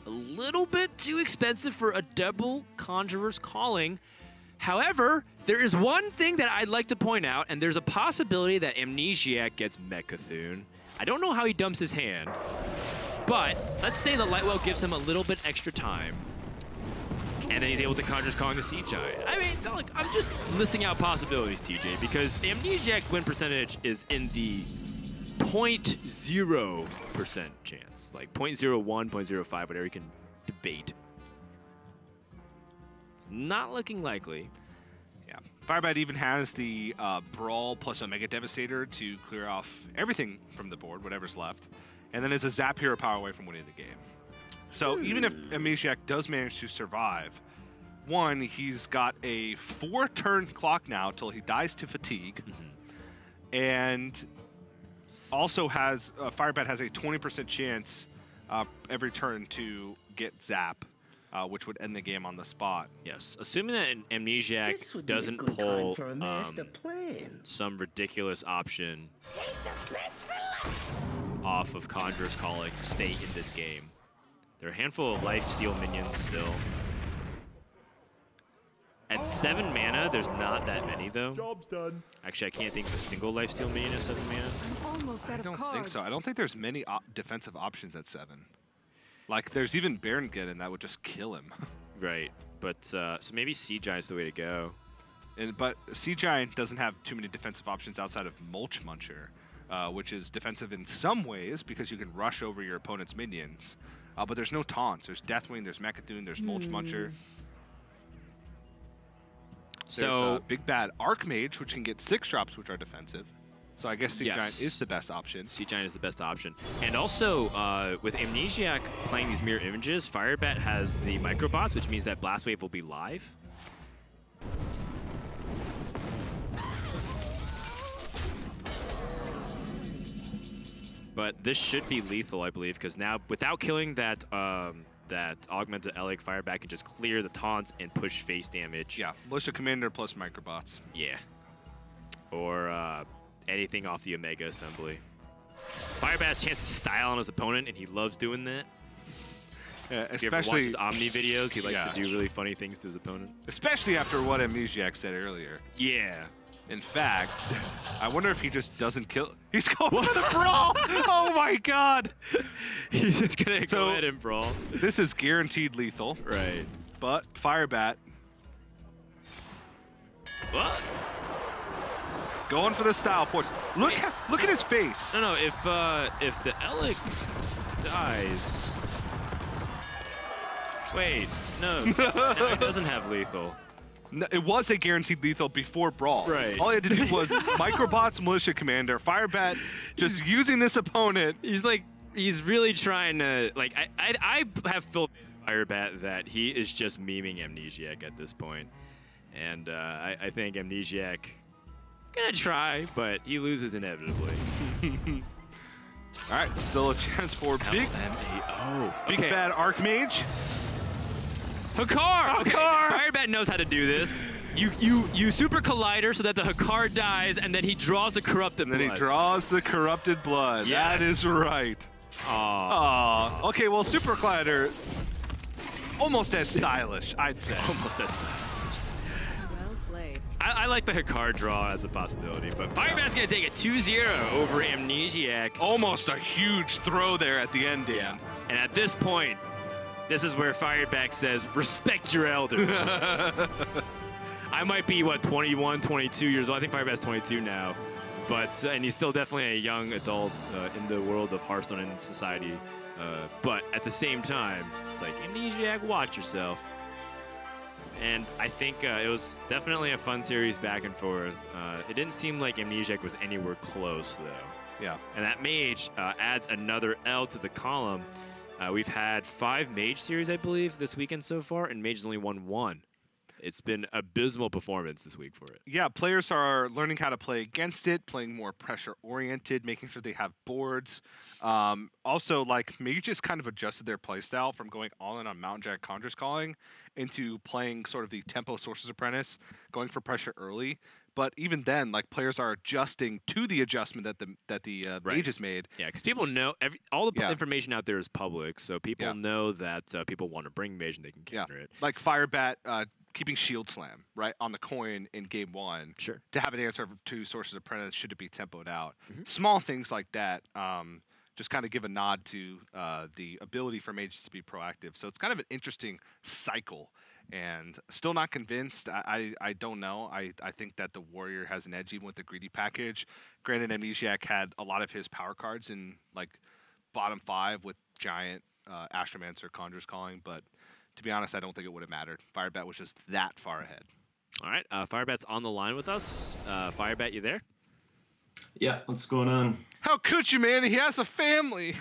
a little bit too expensive for a double Conjurer's Calling. However, there is one thing that I'd like to point out, and there's a possibility that Amnesiac gets Mechathune. I don't know how he dumps his hand, but let's say the Lightwell gives him a little bit extra time, and then he's able to Conjurer's Calling the Sea Giant. I mean, look, I'm just listing out possibilities, TJ, because the Amnesiac win percentage is in the 0.0% chance, like 0.01, 0.05, whatever you can debate. It's not looking likely. Yeah, Firebat even has the Brawl plus Omega Devastator to clear off everything from the board, whatever's left, and then is a Zap Hero power away from winning the game. So even if Amnesiac does manage to survive, one, he's got a 4-turn clock now till he dies to fatigue, and also has Firebat has a 20% chance every turn to get Zap, which would end the game on the spot. Yes, assuming that an Amnesiac This would be a doesn't good pull time for a master plan. some ridiculous option Save the best for last. off of Conjurer's Calling stay in this game. There are a handful of lifesteal minions still. At 7 mana, there's not that many though. Job's done. Actually, I can't think of a single lifesteal minion at 7 mana. I'm almost out I of don't cards. think so. I don't think there's many defensive options at 7. Like, there's even Baron Geddon that would just kill him. Right, but so maybe Sea Giant's the way to go. But Sea Giant doesn't have too many defensive options outside of Mulch Muncher, which is defensive in some ways because you can rush over your opponent's minions. But there's no taunts. There's Deathwing, there's Mecha'thun, there's Mulch Muncher. So There's Big Bad Archmage, which can get 6 drops, which are defensive. So I guess Sea Yes. Giant is the best option. Sea Giant is the best option. And also, with Amnesiac playing these mirror images, Firebat has the microbots, which means that Blast Wave will be live. But this should be lethal, I believe, because now, without killing that that Augmented Eleg, Firebat can just clear the taunts and push face damage. Yeah, Militia Commander plus Microbots. Yeah. Or anything off the Omega Assembly. Firebat's chance to style on his opponent, and he loves doing that. Yeah, If you ever watch especially, his Omni videos, he likes Yeah. to do really funny things to his opponent. especially after what Amnesiac said earlier. Yeah. In fact, I wonder if he just doesn't kill. He's going for the brawl! Oh my god! He's just gonna So- go ahead and brawl. This is guaranteed lethal, Right. but Firebat What? going for the style points. Look at his face. No, if the Eleg dies. Wait, no. Now he doesn't have lethal. No, it was a guaranteed lethal before brawl. Right. All he had to do was Microbots, Militia Commander, Firebat, just using this opponent. He's really trying to, like, I have felt Firebat that he is just memeing Amnesiac at this point. And I think Amnesiac gonna try, but he loses inevitably. All right, still a chance for Big Okay. Bad Archmage. Hakar! Okay, Hakar! Firebat knows how to do this. You super collider so that the Hakar dies, and then he draws a corrupted And then blood. he draws the corrupted blood. That Yes. is right. Aw. Aw. Okay, well, Super Collider, almost as stylish, I'd say. Almost this. Well played. I like the Hakar draw as a possibility, but Firebat's gonna take a 2-0 over Amnesiac. Almost a huge throw there at the end, Dan. And at this point, this is where Firebat says, respect your elders. I might be, what, 21, 22 years old. I think Firebat's 22 now. But, and he's still definitely a young adult in the world of Hearthstone and society. But at the same time, it's like, Amnesiac, watch yourself. And I think it was definitely a fun series back and forth. It didn't seem like Amnesiac was anywhere close, though. Yeah. And that mage adds another L to the column. We've had 5 mage series, I believe, this weekend so far, and mage has only won 1. It's been abysmal performance this week for it. Yeah, players are learning how to play against it, playing more pressure-oriented, making sure they have boards. Also, like, mages kind of adjusted their playstyle from going all in on Mountain Jack Conjurer's Calling into playing sort of the Tempo Sorcerer's Apprentice, going for pressure early. But even then, like, players are adjusting to the adjustment that the Right. mages made. Yeah, because people know all the Yeah. information out there is public, so people Yeah. know that people want to bring mage and they can counter it. Like Firebat keeping Shield Slam, right, on the coin in game 1. Sure. To have an answer to Sorcerer's Apprentice should it be tempoed out. Mhm. Small things like that just kind of give a nod to the ability for mages to be proactive. So it's kind of an interesting cycle. And still not convinced. I don't know. I think that the Warrior has an edge even with the greedy package. Granted, Amnesiac had a lot of his power cards in like bottom 5 with Giant, Astromancer, Conjurer's Calling, but to be honest, I don't think it would have mattered. Firebat was just that far ahead. All right, Firebat's on the line with us. Firebat, you there? Yeah, what's going on? How could you, man? He has a family.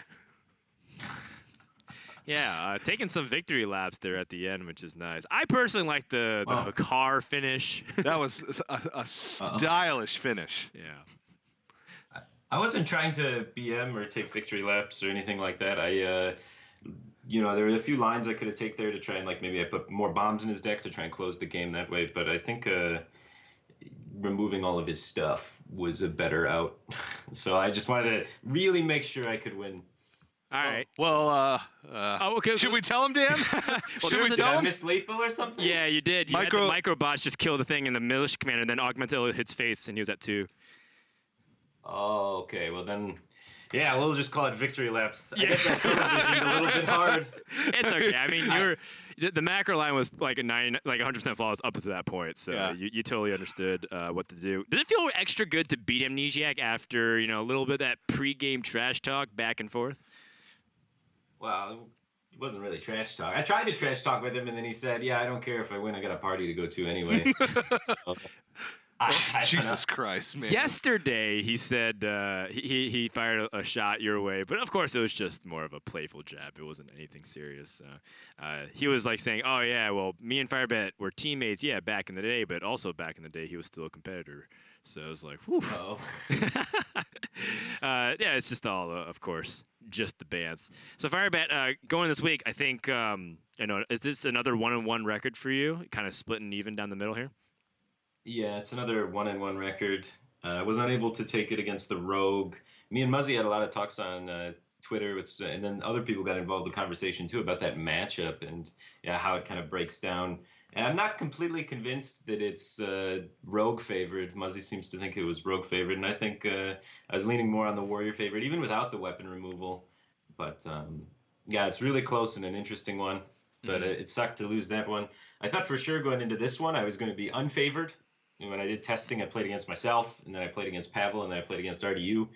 Yeah, taking some victory laps there at the end, which is nice. I personally like the Wow. Hakar finish. That was a stylish finish. Yeah. I wasn't trying to BM or take victory laps or anything like that. You know, there were a few lines I could have taken there to try and, like, maybe I put more bombs in his deck to try and close the game that way. But I think removing all of his stuff was a better out. So I just wanted to really make sure I could win. All right. Well, okay. should we tell him, Dan? Well, Should we Did tell I him? miss lethal or something? Yeah, you did. You had the Micro- microbots just kill the thing in the militia commander, and then augmented hits face, and he was at 2. Oh, okay. Well then, yeah, we'll just call it victory laps. I Yeah. guess that television a little bit hard. It's okay. I mean, the macro line was like 100% flawless up to that point, so Yeah. you totally understood what to do. Did it feel extra good to beat Amnesiac after a little bit of that pre-game trash talk back and forth? Well, it wasn't really trash talk. I tried to trash talk with him, and then he said, "Yeah, I don't care if I win. I got a party to go to anyway." So, I don't know. Jesus Christ, man. Yesterday, he said he fired a shot your way, but of course it was just more of a playful jab. It wasn't anything serious. He was like saying, "Oh yeah, well, me and Firebat were teammates, yeah, back in the day, but also back in the day he was still a competitor." So I was like, "Whew." Uh-oh. Yeah, it's just all, of course, just the bands. So Firebat, going this week, I think, is this another 1-1 record for you? Kind of splitting even down the middle here? Yeah, it's another 1-1 record. I was unable to take it against the Rogue. Me and Muzzy had a lot of talks on Twitter, and then other people got involved in the conversation too about that matchup and how it kind of breaks down. And I'm not completely convinced that it's Rogue favored. Muzzy seems to think it was Rogue favored, and I think I was leaning more on the Warrior favored, even without the weapon removal. But it's really close and an interesting one. But it sucked to lose that one. I thought for sure going into this one I was going to be unfavored. And when I did testing, I played against myself, and then I played against Pavel, and then I played against RDU.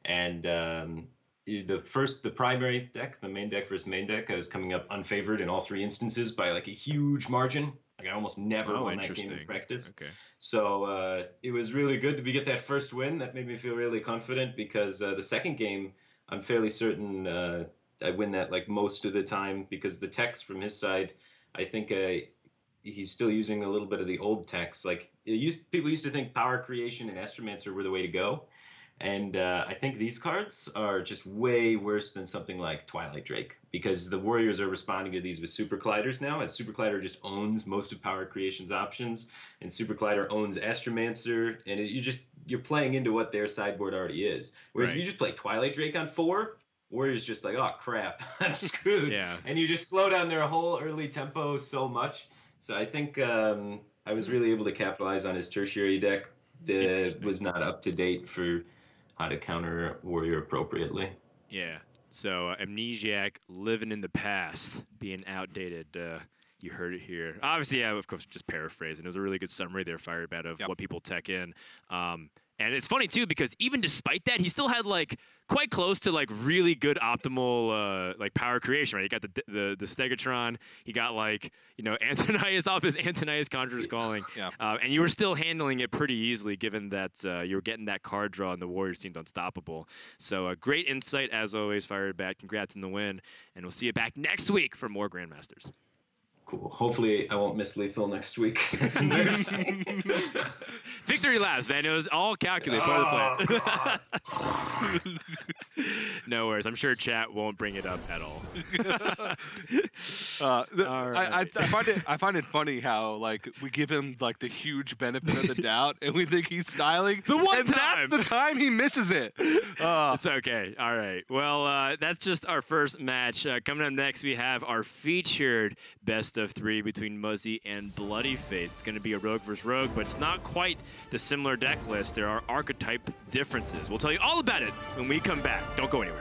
And the primary deck, the main deck versus main deck, I was coming up unfavored in all 3 instances by like a huge margin. Like I almost never won that game in practice. Okay. So it was really good to get that first win. That made me feel really confident because the second game, I'm fairly certain I win that like most of the time because the techs from his side, I think he's still using a little bit of the old techs. Like people used to think Power Creation and Astromancer were the way to go. And I think these cards are just way worse than something like Twilight Drake because the Warriors are responding to these with Super Colliders now, and Super Collider just owns most of Power Creation's options, and Super Collider owns Astromancer, and you're playing into what their sideboard already is. Whereas if you just play Twilight Drake on 4, Warriors just like, oh crap, I'm screwed. Yeah. And you just slow down their whole early tempo so much. So I think I was really able to capitalize on his tertiary deck that was not up to date for how to counter Warrior appropriately. Yeah. So Amnesiac living in the past, being outdated. You heard it here. Obviously, of course, just paraphrasing. It was a really good summary there, Firebat, of what people tech in. And it's funny too because even despite that, he still had like quite close to like really good optimal like power creation. Right? He got the Stegatron. He got like Antonius off his Antonius Conjurer's Calling. Yeah. And you were still handling it pretty easily, given that you were getting that card draw and the Warriors seemed unstoppable. So great insight as always, Firebat. Congrats on the win, and we'll see you back next week for more Grandmasters. Cool. Hopefully, I won't miss lethal next week. That's embarrassing. Victory laps, man. It was all calculated, part of the plan. No worries. I'm sure chat won't bring it up at all. I find it funny how like we give him like the huge benefit of the doubt, and we think he's styling. The one and time. that's the time he misses it. It's okay. All right. Well, that's just our first match. Coming up next, we have our featured best of 3 between Muzzy and Bloody Face. It's going to be a rogue versus rogue, but it's not quite the similar deck list. There are archetype differences. We'll tell you all about it when we come back. Don't go anywhere.